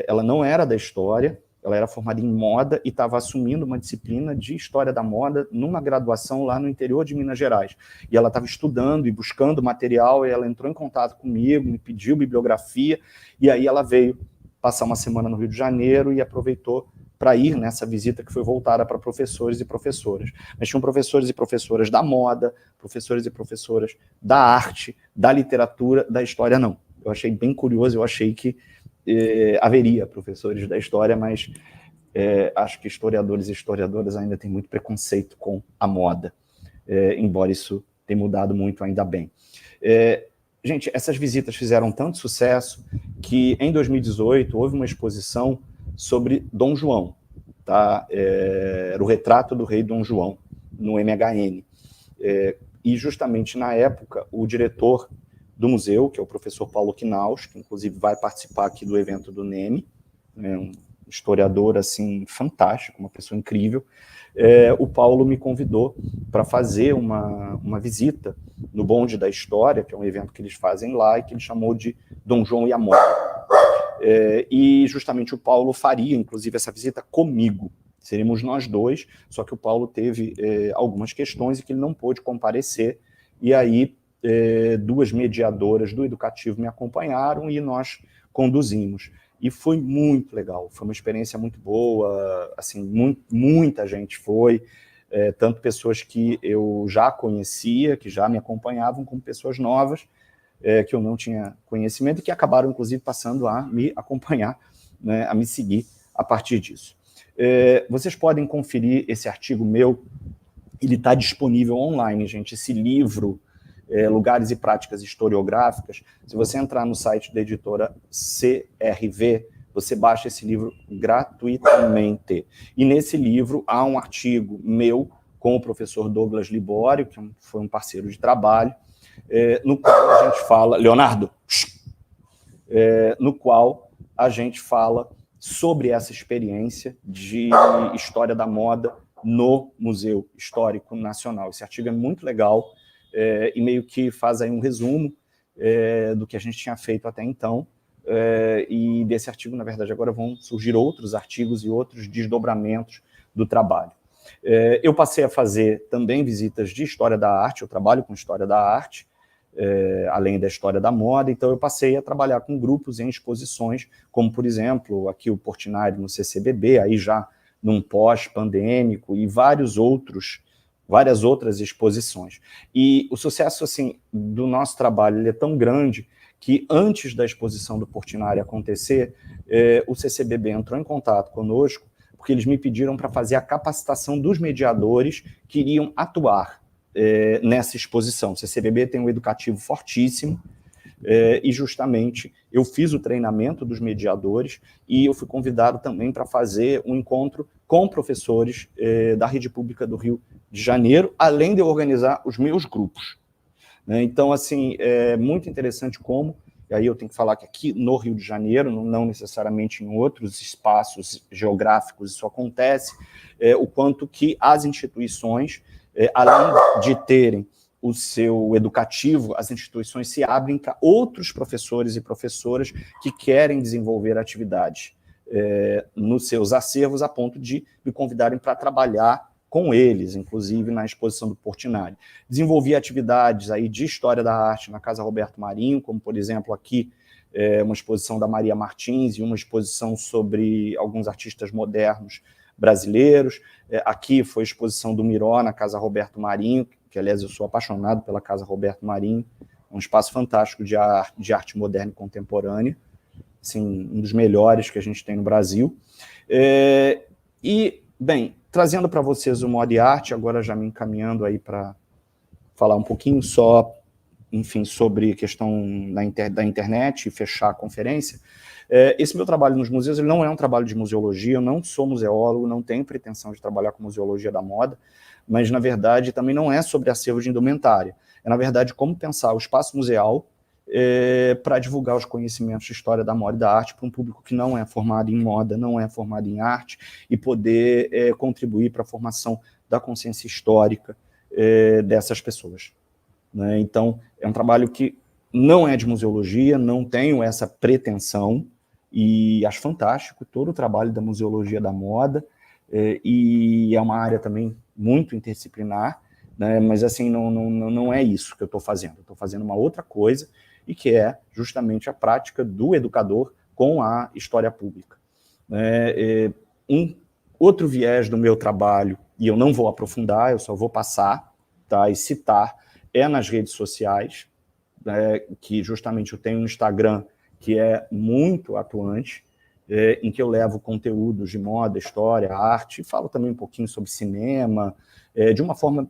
ela não era da história, ela era formada em moda e estava assumindo uma disciplina de história da moda numa graduação lá no interior de Minas Gerais. E ela estava estudando e buscando material, e ela entrou em contato comigo, me pediu bibliografia, e aí ela veio passar uma semana no Rio de Janeiro e aproveitou para ir nessa visita que foi voltada para professores e professoras. Mas tinham professores e professoras da moda, professores e professoras da arte, da literatura, da história não. Eu achei bem curioso, eu achei que haveria professores da história, mas acho que historiadores e historiadoras ainda têm muito preconceito com a moda, embora isso tenha mudado muito, ainda bem. Gente, essas visitas fizeram tanto sucesso que em 2018 houve uma exposição sobre Dom João, tá? Era o retrato do rei Dom João no MHN. E justamente na época o diretor do museu, que é o professor Paulo Knaus, que inclusive vai participar aqui do evento do NEME, um historiador assim fantástico, uma pessoa incrível. O Paulo me convidou para fazer uma visita no Bonde da História, que é um evento que eles fazem lá e que ele chamou de Dom João e a Moda. E justamente o Paulo faria, inclusive, essa visita comigo. Seríamos nós dois, só que o Paulo teve algumas questões e que ele não pôde comparecer, e aí duas mediadoras do educativo me acompanharam e nós conduzimos. E foi muito legal, foi uma experiência muito boa, assim, muita gente foi, tanto pessoas que eu já conhecia, que já me acompanhavam, como pessoas novas, que eu não tinha conhecimento e que acabaram, inclusive, passando a me acompanhar né, a me seguir a partir disso. Vocês podem conferir esse artigo meu, ele está disponível online, gente. Esse livro, Lugares e Práticas Historiográficas, se você entrar no site da editora CRV, você baixa esse livro gratuitamente. E nesse livro há um artigo meu com o professor Douglas Libório, que foi um parceiro de trabalho, no qual a gente fala... Leonardo! No qual a gente fala sobre essa experiência de história da moda no Museu Histórico Nacional. Esse artigo é muito legal e meio que faz aí um resumo do que a gente tinha feito até então. E desse artigo, na verdade, agora vão surgir outros artigos e outros desdobramentos do trabalho. Eu passei a fazer também visitas de história da arte, eu trabalho com história da arte, além da história da moda, então eu passei a trabalhar com grupos em exposições, como, por exemplo, aqui o Portinari no CCBB, aí já num pós-pandêmico, e várias outras exposições. E o sucesso assim, do nosso trabalho ele é tão grande que antes da exposição do Portinari acontecer, o CCBB entrou em contato conosco, porque eles me pediram para fazer a capacitação dos mediadores que iriam atuar nessa exposição. O CCBB tem um educativo fortíssimo, e justamente eu fiz o treinamento dos mediadores e eu fui convidado também para fazer um encontro com professores da rede pública do Rio de Janeiro, além de eu organizar os meus grupos. Então, assim, é muito interessante como, e aí eu tenho que falar que aqui no Rio de Janeiro, não necessariamente em outros espaços geográficos isso acontece, o quanto que as instituições, além de terem o seu educativo, as instituições se abrem para outros professores e professoras que querem desenvolver atividades nos seus acervos, a ponto de me convidarem para trabalhar com eles, inclusive na exposição do Portinari. Desenvolvi atividades aí de história da arte na Casa Roberto Marinho, como, por exemplo, aqui uma exposição da Maria Martins e uma exposição sobre alguns artistas modernos brasileiros. Aqui foi a exposição do Miró na Casa Roberto Marinho, que, aliás, eu sou apaixonado pela Casa Roberto Marinho, é um espaço fantástico de arte moderna e contemporânea, assim, um dos melhores que a gente tem no Brasil. E, bem, trazendo para vocês o Moda e Arte, agora já me encaminhando aí para falar um pouquinho só, enfim, sobre a questão da internet e fechar a conferência. Esse meu trabalho nos museus ele não é um trabalho de museologia, eu não sou museólogo, não tenho pretensão de trabalhar com museologia da moda, mas, na verdade, também não é sobre acervo de indumentária. É, na verdade, como pensar o espaço museal para divulgar os conhecimentos de história da moda e da arte para um público que não é formado em moda, não é formado em arte, e poder contribuir para a formação da consciência histórica dessas pessoas. Né? Então, é um trabalho que não é de museologia, não tenho essa pretensão, e acho fantástico todo o trabalho da museologia da moda, e é uma área também muito interdisciplinar, né? Mas assim, não é isso que eu estou fazendo. Eu estou fazendo uma outra coisa, e que é justamente a prática do educador com a história pública. Um outro viés do meu trabalho, e eu não vou aprofundar, eu só vou passar, tá, e citar, é nas redes sociais, que justamente eu tenho um Instagram que é muito atuante, em que eu levo conteúdos de moda, história, arte, falo também um pouquinho sobre cinema, de uma forma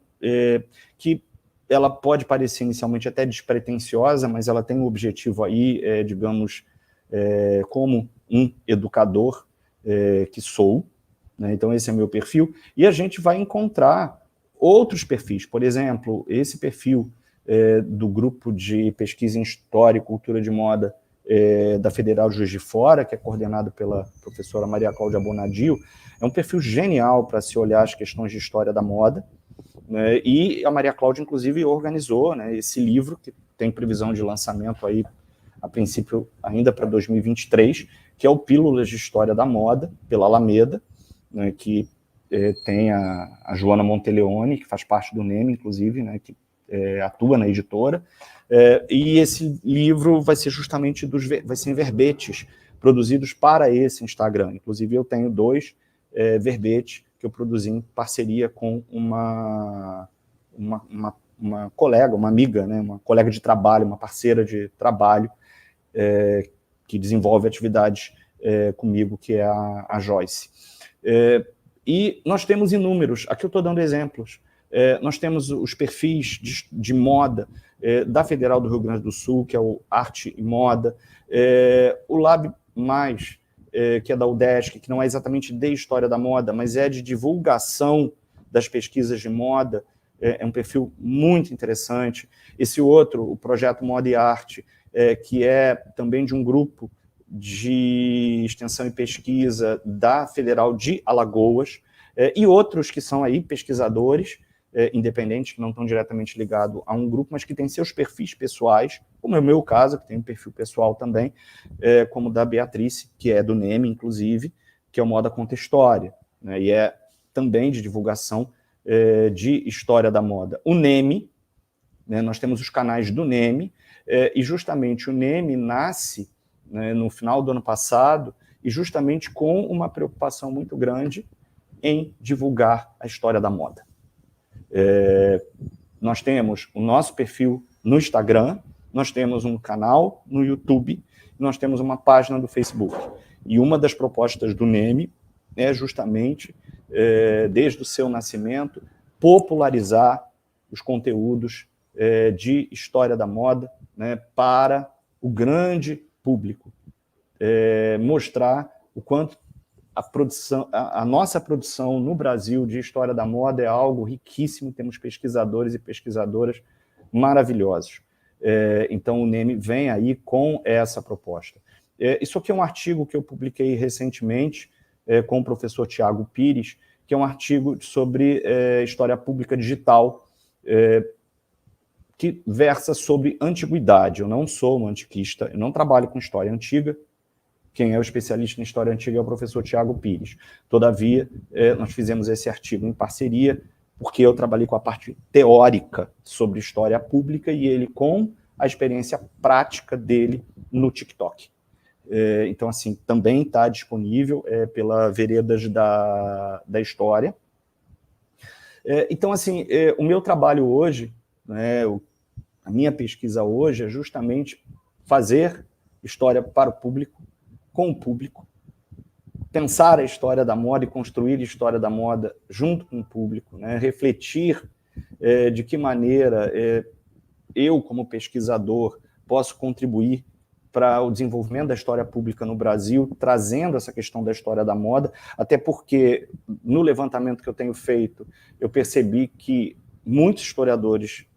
que ela pode parecer inicialmente até despretensiosa, mas ela tem um objetivo aí, digamos, como um educador que sou, né? Então esse é meu perfil, e a gente vai encontrar outros perfis, por exemplo, esse perfil do grupo de pesquisa em História e Cultura de Moda da Federal Juiz de Fora, que é coordenado pela professora Maria Cláudia Bonadio, é um perfil genial para se olhar as questões de história da moda, né? E a Maria Cláudia, inclusive, organizou, né, esse livro, que tem previsão de lançamento aí, a princípio, ainda para 2023, que é o Pílulas de História da Moda, pela Alameda, né, que tem a Joana Monteleone, que faz parte do NEM, inclusive, né, que atua na editora, e esse livro vai ser justamente vai ser em verbetes produzidos para esse Instagram. Inclusive, eu tenho 2 verbetes que eu produzi em parceria com uma colega, uma amiga, né, uma colega de trabalho, uma parceira de trabalho, que desenvolve atividades comigo, que é a Joyce. E nós temos inúmeros, aqui eu estou dando exemplos, nós temos os perfis de moda da Federal do Rio Grande do Sul, que é o Arte e Moda, o Lab Mais, que é da UDESC, que não é exatamente de história da moda, mas é de divulgação das pesquisas de moda, é um perfil muito interessante. Esse outro, o Projeto Moda e Arte, que é também de um grupo de extensão e pesquisa da Federal de Alagoas, e outros que são aí pesquisadores independentes, que não estão diretamente ligados a um grupo, mas que têm seus perfis pessoais, como é o meu caso, que tem um perfil pessoal também, como o da Beatriz, que é do NEME, inclusive, que é o Moda Conta História, né, e é também de divulgação de história da moda. O NEME, né, nós temos os canais do NEME, e justamente o NEME nasce, né, no final do ano passado, e justamente com uma preocupação muito grande em divulgar a história da moda. Nós temos o nosso perfil no Instagram, nós temos um canal no YouTube, nós temos uma página do Facebook. E uma das propostas do NEME é justamente, desde o seu nascimento, popularizar os conteúdos de história da moda, né, para o grande público, mostrar o quanto a nossa produção no Brasil de história da moda é algo riquíssimo, temos pesquisadores e pesquisadoras maravilhosos. Então, o NEME vem aí com essa proposta. Isso aqui é um artigo que eu publiquei recentemente com o professor Tiago Pires, que é um artigo sobre história pública digital, que versa sobre antiguidade. Eu não sou um antiquista, eu não trabalho com história antiga. Quem é o especialista em história antiga é o professor Tiago Pires. Todavia, nós fizemos esse artigo em parceria, porque eu trabalhei com a parte teórica sobre história pública e ele com a experiência prática dele no TikTok. Então, assim, também está disponível pela Veredas da História. Então, assim, o meu trabalho hoje, né, a minha pesquisa hoje é justamente fazer história para o público, com o público, pensar a história da moda e construir a história da moda junto com o público, né? Refletir de que maneira eu, como pesquisador, posso contribuir para o desenvolvimento da história pública no Brasil, trazendo essa questão da história da moda, até porque, no levantamento que eu tenho feito, eu percebi que muitos historiadores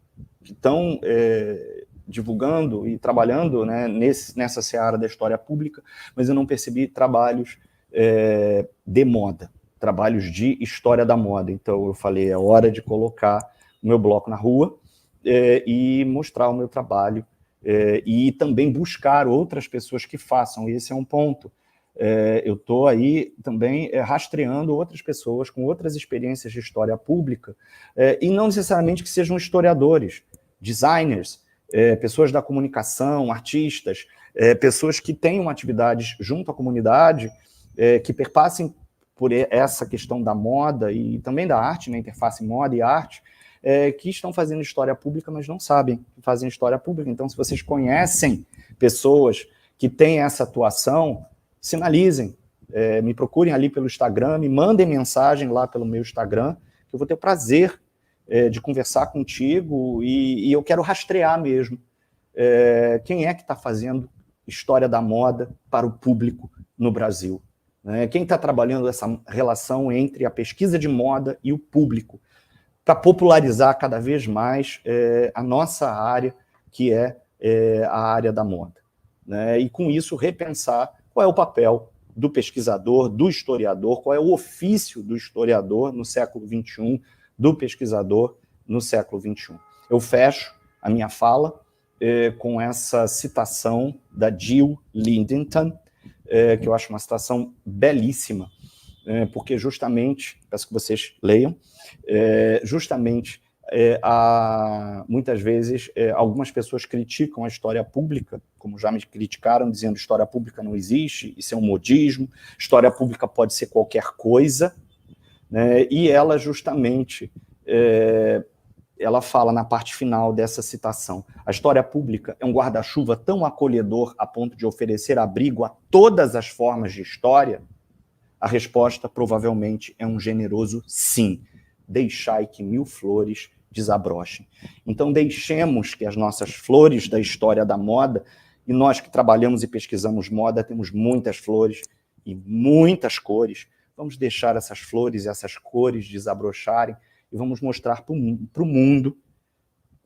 que estão divulgando e trabalhando, né, nessa seara da história pública, mas eu não percebi trabalhos de moda, trabalhos de história da moda. Então eu falei, é hora de colocar o meu bloco na rua e mostrar o meu trabalho e também buscar outras pessoas que façam. E esse é um ponto. Eu estou aí também rastreando outras pessoas com outras experiências de história pública e não necessariamente que sejam historiadores, designers, pessoas da comunicação, artistas, pessoas que tenham atividades junto à comunidade, que perpassem por essa questão da moda e também da arte, né, interface moda e arte, que estão fazendo história pública, mas não sabem que fazem história pública. Então, se vocês conhecem pessoas que têm essa atuação, sinalizem, me procurem ali pelo Instagram, me mandem mensagem lá pelo meu Instagram, que eu vou ter o prazer de conversar contigo e eu quero rastrear mesmo quem é que está fazendo história da moda para o público no Brasil. Né? Quem está trabalhando essa relação entre a pesquisa de moda e o público, para popularizar cada vez mais a nossa área, que é a área da moda. Né? E com isso repensar qual é o papel do pesquisador, do historiador, qual é o ofício do historiador no século XXI, do pesquisador no século XXI. Eu fecho a minha fala com essa citação da Jill Liddington, que eu acho uma citação belíssima, porque justamente, peço que vocês leiam, justamente muitas vezes algumas pessoas criticam a história pública, como já me criticaram, dizendo que história pública não existe, isso é um modismo, história pública pode ser qualquer coisa, né? E ela justamente ela fala na parte final dessa citação: a história pública é um guarda-chuva tão acolhedor a ponto de oferecer abrigo a todas as formas de história? A resposta provavelmente é um generoso sim. Deixai que 1000 flores desabrochem. Então deixemos que as nossas flores da história da moda, e nós que trabalhamos e pesquisamos moda, temos muitas flores e muitas cores, vamos deixar essas flores e essas cores desabrocharem e vamos mostrar para o mundo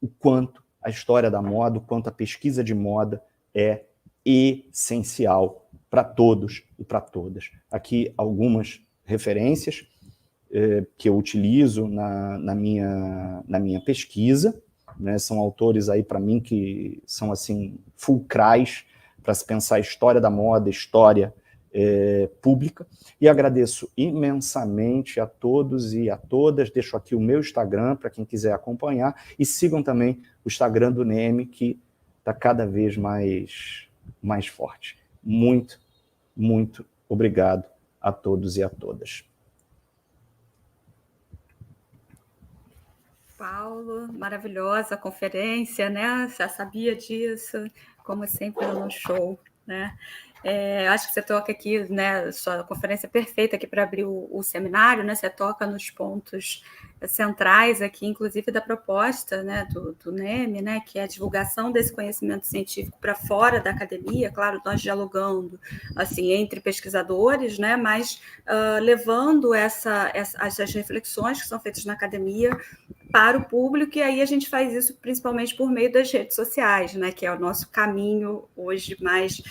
o quanto a história da moda, o quanto a pesquisa de moda é essencial para todos e para todas. Aqui algumas referências que eu utilizo na minha pesquisa, né? São autores aí para mim que são assim fulcrais para se pensar a história da moda, história pública, e agradeço imensamente a todos e a todas. Deixo aqui o meu Instagram para quem quiser acompanhar, e sigam também o Instagram do NEM, que está cada vez mais forte. Muito, muito obrigado a todos e a todas. Paulo, maravilhosa conferência, né? Já sabia disso, como sempre no show, né? Acho que você toca aqui, né? Sua conferência é perfeita aqui para abrir o seminário, né? Você toca nos pontos centrais aqui, inclusive da proposta, né, do NEM, né, que é a divulgação desse conhecimento científico para fora da academia, claro, nós dialogando assim entre pesquisadores, né, mas levando essas reflexões que são feitas na academia para o público, e aí a gente faz isso principalmente por meio das redes sociais, né, que é o nosso caminho hoje mais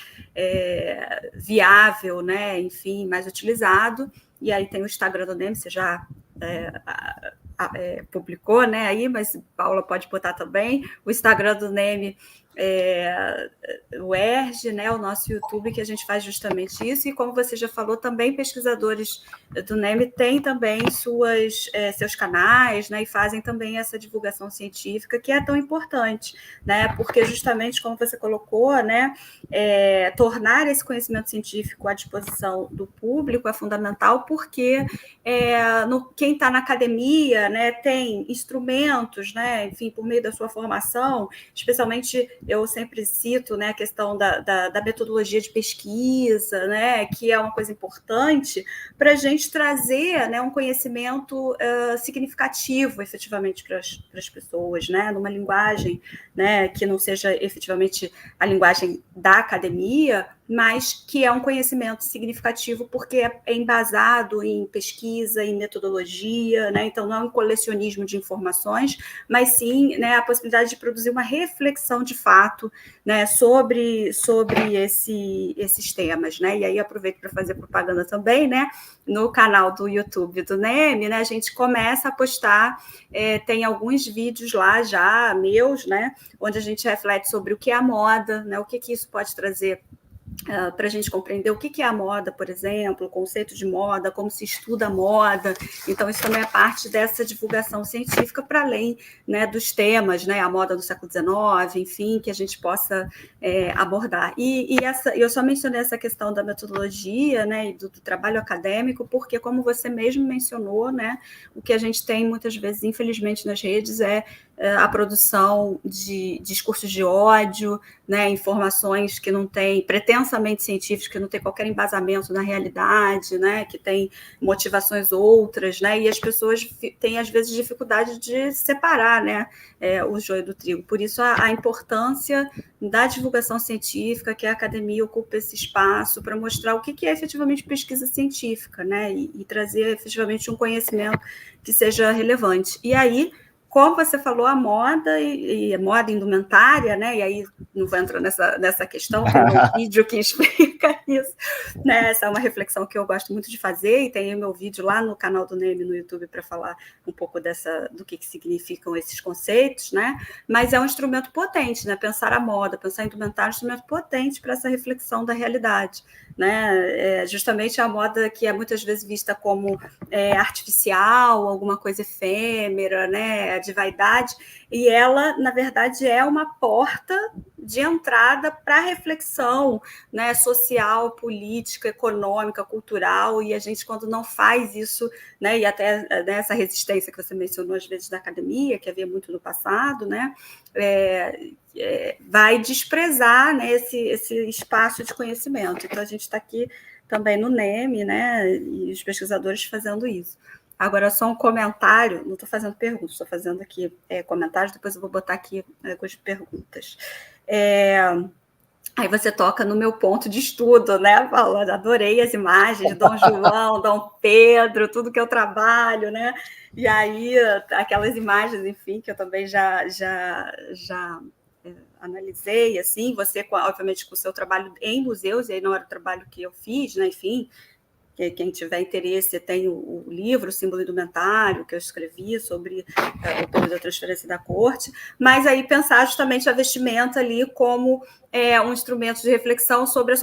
viável, né, enfim, mais utilizado. E aí tem o Instagram do NEM, você já publicou, né, aí, mas Paula pode botar também o Instagram do NEM, o ERJ, né, o nosso YouTube, que a gente faz justamente isso, e como você já falou, também pesquisadores do NEM têm também seus canais, né, e fazem também essa divulgação científica, que é tão importante, né, porque justamente como você colocou, né, tornar esse conhecimento científico à disposição do público é fundamental, porque quem está na academia, né, tem instrumentos, né, enfim, por meio da sua formação, especialmente eu sempre cito, né, a questão da metodologia de pesquisa, né, que é uma coisa importante para a gente trazer, né, um conhecimento significativo, efetivamente, para as pessoas, né, numa linguagem, né, que não seja efetivamente a linguagem da academia, mas que é um conhecimento significativo porque é embasado em pesquisa, em metodologia, né? Então não é um colecionismo de informações, mas sim, né, a possibilidade de produzir uma reflexão de fato, né, sobre esses temas, né? E aí aproveito para fazer propaganda também, né? No canal do YouTube do NEM, né, a gente começa a postar, tem alguns vídeos lá já meus, né, onde a gente reflete sobre o que é a moda, né, o que isso pode trazer para a gente compreender o que é a moda, por exemplo, o conceito de moda, como se estuda a moda. Então, isso também é parte dessa divulgação científica para além, né, dos temas, né, a moda do século XIX, enfim, que a gente possa abordar. E eu só mencionei essa questão da metodologia, né, e do trabalho acadêmico, porque, como você mesmo mencionou, né, o que a gente tem muitas vezes, infelizmente, nas redes é a produção de discursos de ódio, né, informações que não têm, pretensamente científicas, que não têm qualquer embasamento na realidade, né, que tem motivações outras, né, e as pessoas têm, às vezes, dificuldade de separar, né, o joio do trigo. Por isso, a importância da divulgação científica, que a academia ocupa esse espaço para mostrar o que é efetivamente pesquisa científica, né, e trazer efetivamente um conhecimento que seja relevante. E aí, como você falou, a moda e a moda indumentária, né? E aí não vou entrar nessa questão, tem um vídeo que explica isso, né? Essa é uma reflexão que eu gosto muito de fazer, e tem o meu vídeo lá no canal do NEM no YouTube para falar um pouco do que significam esses conceitos, né? Mas é um instrumento potente, né? Pensar a moda, pensar a indumentária é um instrumento potente para essa reflexão da realidade, né? Justamente a moda que é muitas vezes vista como artificial, alguma coisa efêmera, né? De vaidade, e ela, na verdade, é uma porta, de entrada para a reflexão, né, social, política, econômica, cultural, e a gente, quando não faz isso, né, e até né, essa resistência que você mencionou às vezes da academia, que havia muito no passado, né, vai desprezar, né, esse espaço de conhecimento. Então, a gente está aqui também no NEM, né, e os pesquisadores fazendo isso. Agora, só um comentário, não estou fazendo perguntas, estou fazendo aqui comentários, depois eu vou botar aqui algumas perguntas. Aí você toca no meu ponto de estudo, né, Paulo? Adorei as imagens de Dom João, Dom Pedro, tudo que eu trabalho, né? E aí, aquelas imagens, enfim, que eu também já analisei, assim, você, obviamente, com o seu trabalho em museus, e aí não era o trabalho que eu fiz, né, enfim, quem tiver interesse tem o livro, o Símbolo Indumentário, que eu escrevi sobre o período da transferência da corte, mas aí pensar justamente a vestimenta ali como um instrumento de reflexão sobre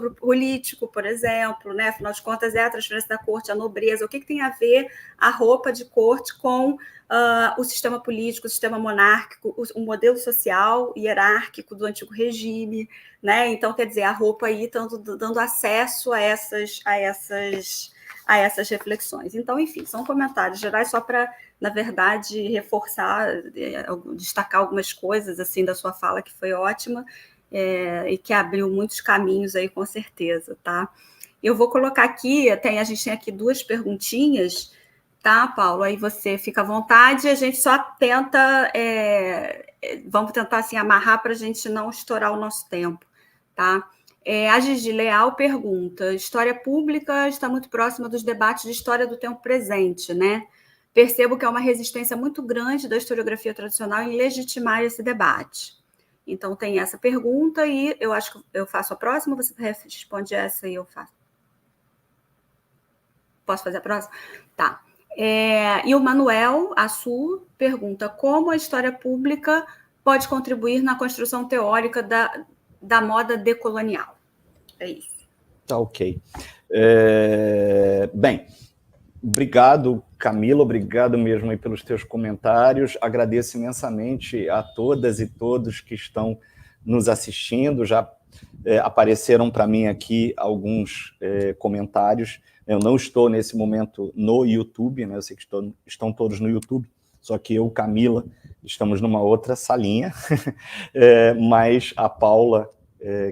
o político, por exemplo, né? Afinal de contas, é a transferência da corte, a nobreza, o que tem a ver a roupa de corte com o sistema político, o sistema monárquico, o modelo social hierárquico do antigo regime, né? Então, quer dizer, a roupa aí dando acesso a essas reflexões. Então, enfim, são comentários gerais só para, na verdade, reforçar, destacar algumas coisas assim da sua fala que foi ótima e que abriu muitos caminhos aí, com certeza, tá? Eu vou colocar aqui, a gente tem aqui 2 perguntinhas, tá, Paulo? Aí você fica à vontade, a gente só tenta, vamos tentar assim, amarrar para a gente não estourar o nosso tempo, tá? A Gigi Leal pergunta: história pública está muito próxima dos debates de história do tempo presente, né? Percebo que há uma resistência muito grande da historiografia tradicional em legitimar esse debate. Então, tem essa pergunta, e eu acho que eu faço a próxima, você responde essa e eu faço. Posso fazer a próxima? Tá. E o Manuel Assu pergunta: como a história pública pode contribuir na construção teórica da moda decolonial? É isso. Tá, ok. Bem, obrigado, Camila, obrigado mesmo aí pelos teus comentários. Agradeço imensamente a todas e todos que estão nos assistindo. Já apareceram para mim aqui alguns comentários. Eu não estou nesse momento no YouTube, né? Eu sei que estão todos no YouTube, só que eu, Camila, estamos numa outra salinha, mas a Paula,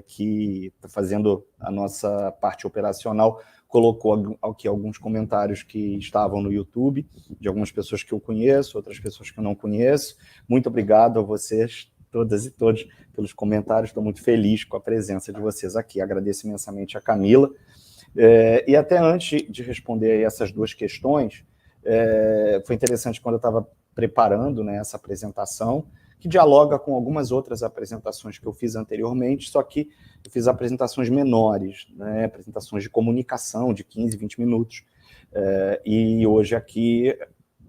que está fazendo a nossa parte operacional, colocou aqui alguns comentários que estavam no YouTube, de algumas pessoas que eu conheço, outras pessoas que eu não conheço. Muito obrigado a vocês, todas e todos, pelos comentários. Estou muito feliz com a presença de vocês aqui. Agradeço imensamente a Camila. E até antes de responder aí essas 2 questões, foi interessante quando eu estava preparando, né, essa apresentação, que dialoga com algumas outras apresentações que eu fiz anteriormente, só que eu fiz apresentações menores, né, apresentações de comunicação de 15, 20 minutos, e hoje aqui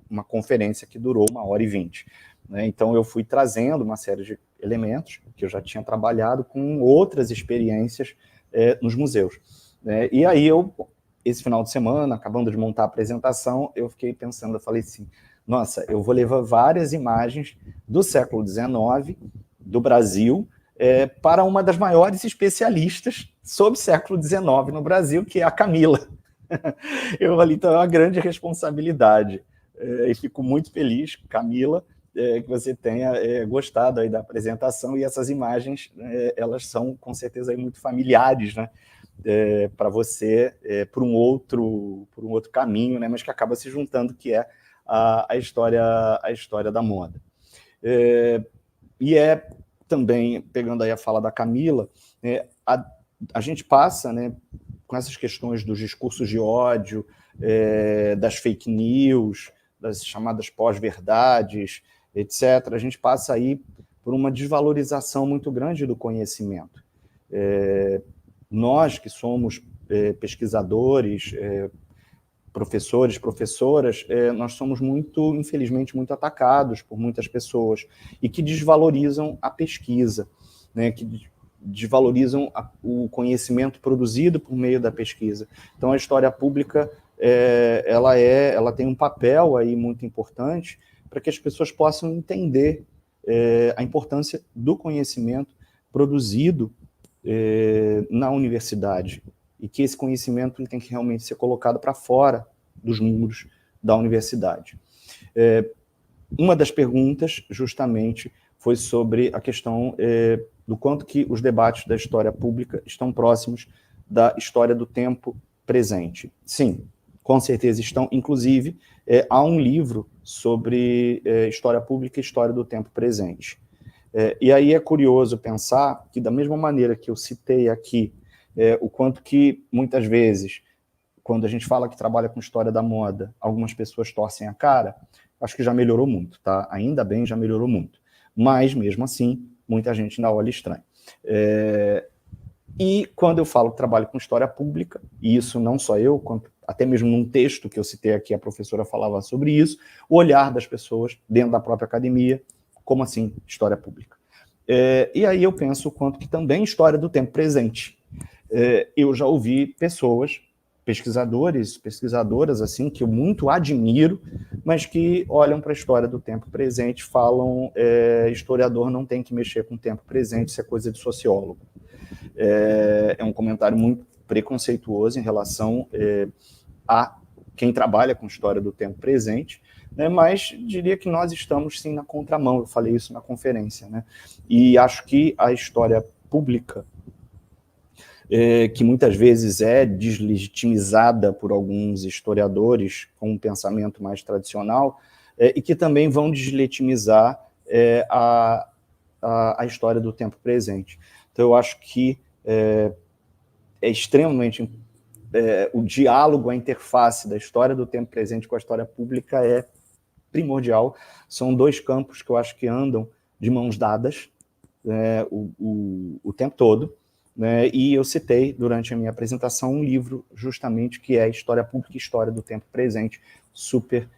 uma conferência que durou 1h20. Né, então eu fui trazendo uma série de elementos que eu já tinha trabalhado com outras experiências nos museus. Né, e aí esse final de semana, acabando de montar a apresentação, eu fiquei pensando, eu falei assim, nossa, eu vou levar várias imagens do século XIX, do Brasil, para uma das maiores especialistas sobre o século XIX no Brasil, que é a Camila. Eu falei, então é uma grande responsabilidade. E fico muito feliz, Camila, que você tenha gostado aí da apresentação, e essas imagens, elas são, com certeza, aí muito familiares, né? Para você, por um outro caminho, né? Mas que acaba se juntando, que é a história da moda. E também, pegando aí a fala da Camila, a gente passa, né, com essas questões dos discursos de ódio, das fake news, das chamadas pós-verdades, etc., a gente passa aí por uma desvalorização muito grande do conhecimento. Nós que somos pesquisadores, professores, professoras, nós somos muito, infelizmente, muito atacados por muitas pessoas e que desvalorizam a pesquisa, né, que desvalorizam o conhecimento produzido por meio da pesquisa. Então, a história pública, ela tem um papel aí muito importante para que as pessoas possam entender a importância do conhecimento produzido na universidade, e que esse conhecimento ele tem que realmente ser colocado para fora dos muros da universidade. Uma das perguntas, justamente, foi sobre a questão do quanto que os debates da história pública estão próximos da história do tempo presente. Sim, com certeza estão. Inclusive, há um livro sobre história pública e história do tempo presente. E aí é curioso pensar que, da mesma maneira que eu citei aqui, o quanto que, muitas vezes, quando a gente fala que trabalha com história da moda, algumas pessoas torcem a cara, acho que já melhorou muito, tá? Ainda bem, já melhorou muito. Mas, mesmo assim, muita gente ainda olha estranho. E quando eu falo que trabalho com história pública, e isso não só eu, quanto até mesmo num texto que eu citei aqui, a professora falava sobre isso, o olhar das pessoas dentro da própria academia, como assim história pública? E aí eu penso o quanto que também história do tempo presente. Eu já ouvi pessoas, pesquisadores, pesquisadoras, assim, que eu muito admiro, mas que olham para a história do tempo presente e falam historiador não tem que mexer com o tempo presente, isso é coisa de sociólogo. É um comentário muito preconceituoso em relação a quem trabalha com história do tempo presente, né, mas diria que nós estamos, sim, na contramão, eu falei isso na conferência, né, e acho que a história pública, que muitas vezes é deslegitimizada por alguns historiadores com um pensamento mais tradicional, e que também vão deslegitimizar a história do tempo presente. Então, eu acho que é extremamente o diálogo, a interface da história do tempo presente com a história pública é primordial. São dois campos que eu acho que andam de mãos dadas o tempo todo, né? E eu citei durante a minha apresentação um livro justamente que é História Pública e História do Tempo Presente. Super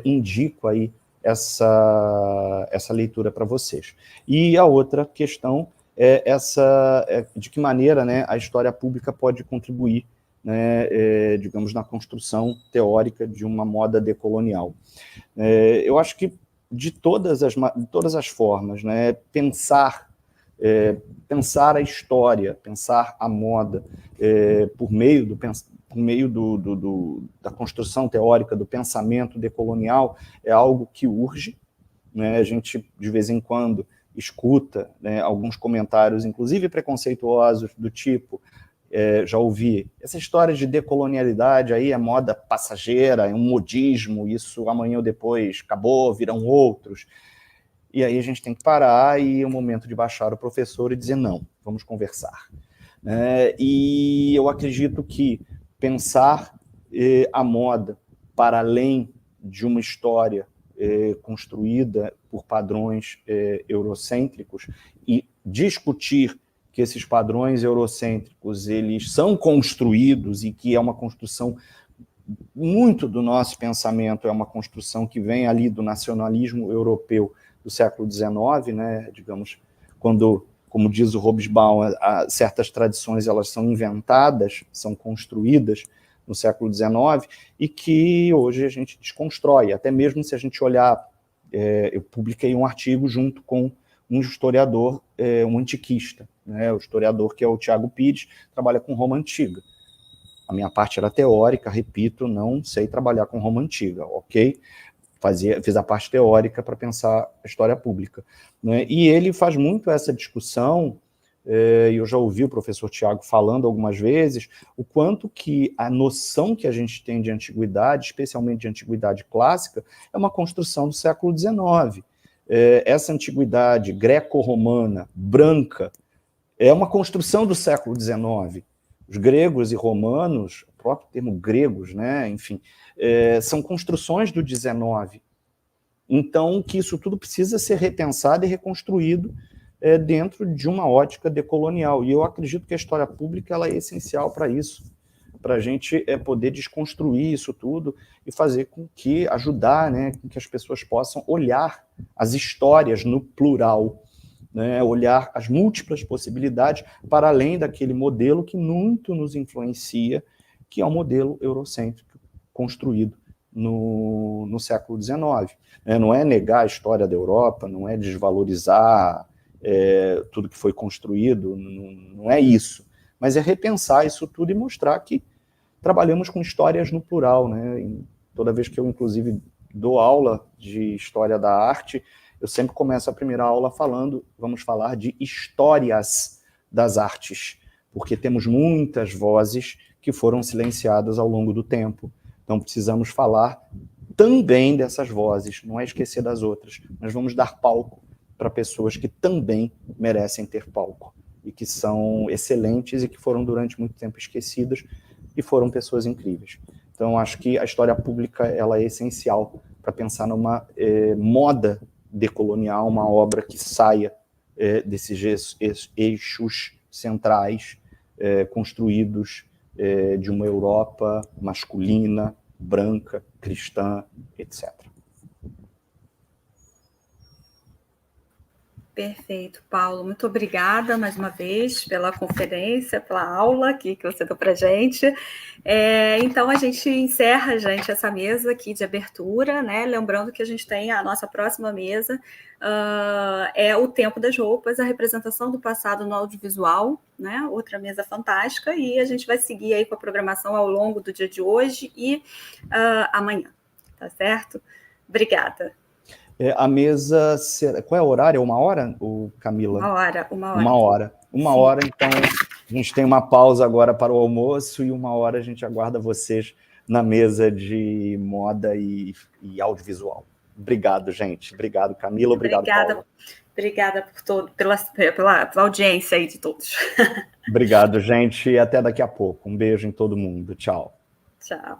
indico aí essa leitura para vocês. E a outra questão é de que maneira, né, a história pública pode contribuir, né, digamos, na construção teórica de uma moda decolonial. Eu acho que de todas as formas, né, pensar a história, pensar a moda por meio da construção teórica do pensamento decolonial é algo que urge, né? A gente, de vez em quando, escuta, né, alguns comentários, inclusive preconceituosos, do tipo, já ouvi, essa história de decolonialidade aí é moda passageira, é um modismo, isso amanhã ou depois acabou, virão outros. E aí a gente tem que parar e é o momento de baixar o professor e dizer, não, vamos conversar. E eu acredito que pensar a moda para além de uma história construída por padrões eurocêntricos e discutir que esses padrões eurocêntricos eles são construídos e que é uma construção muito do nosso pensamento, é uma construção que vem ali do nacionalismo europeu do século XIX, né, digamos, quando, como diz o Hobsbawm, certas tradições elas são inventadas, são construídas no século XIX, e que hoje a gente desconstrói, até mesmo se a gente olhar, eu publiquei um artigo junto com um historiador, um antiquista, né, o historiador que é o Tiago Pires, trabalha com Roma Antiga. A minha parte era teórica, repito, não sei trabalhar com Roma Antiga, ok? Fiz a parte teórica para pensar a história pública, né? E ele faz muito essa discussão, e eu já ouvi o professor Tiago falando algumas vezes, o quanto que a noção que a gente tem de antiguidade, especialmente de antiguidade clássica, é uma construção do século XIX. Essa antiguidade greco-romana, branca, é uma construção do século XIX. Os gregos e romanos, o próprio termo gregos, né, enfim, são construções do XIX. Então, que isso tudo precisa ser repensado e reconstruído dentro de uma ótica decolonial. E eu acredito que a história pública ela é essencial para isso, para a gente poder desconstruir isso tudo e fazer com que, ajudar, né, com que as pessoas possam olhar as histórias no plural, né, olhar as múltiplas possibilidades para além daquele modelo que muito nos influencia, que é o modelo eurocêntrico construído no século XIX. Não é negar a história da Europa, não é desvalorizar tudo que foi construído, não é isso. Mas é repensar isso tudo e mostrar que trabalhamos com histórias no plural, né? E toda vez que eu, inclusive, dou aula de história da arte, eu sempre começo a primeira aula vamos falar de histórias das artes, porque temos muitas vozes que foram silenciadas ao longo do tempo. Então precisamos falar também dessas vozes, não é esquecer das outras, mas vamos dar palco para pessoas que também merecem ter palco e que são excelentes e que foram durante muito tempo esquecidas e foram pessoas incríveis. Então acho que a história pública ela é essencial para pensar numa moda decolonial, uma obra que saia desses eixos centrais construídos de uma Europa masculina, branca, cristã, etc. Perfeito, Paulo. Muito obrigada mais uma vez pela conferência, pela aula aqui que você deu para a gente. Então, a gente encerra, gente, essa mesa aqui de abertura, né? Lembrando que a gente tem a nossa próxima mesa, é o Tempo das Roupas, a representação do passado no audiovisual, né? Outra mesa fantástica, e a gente vai seguir aí com a programação ao longo do dia de hoje e amanhã, tá certo? Obrigada. A mesa, qual é o horário? É 1 hora, Camila? 1 hora. 1 hora. 1 hora, então a gente tem uma pausa agora para o almoço e 1 hora a gente aguarda vocês na mesa de moda e audiovisual. Obrigado, gente. Obrigado, Camila. Obrigado, Paula. Obrigada pela audiência aí de todos. Obrigado, gente. E até daqui a pouco. Um beijo em todo mundo. Tchau. Tchau.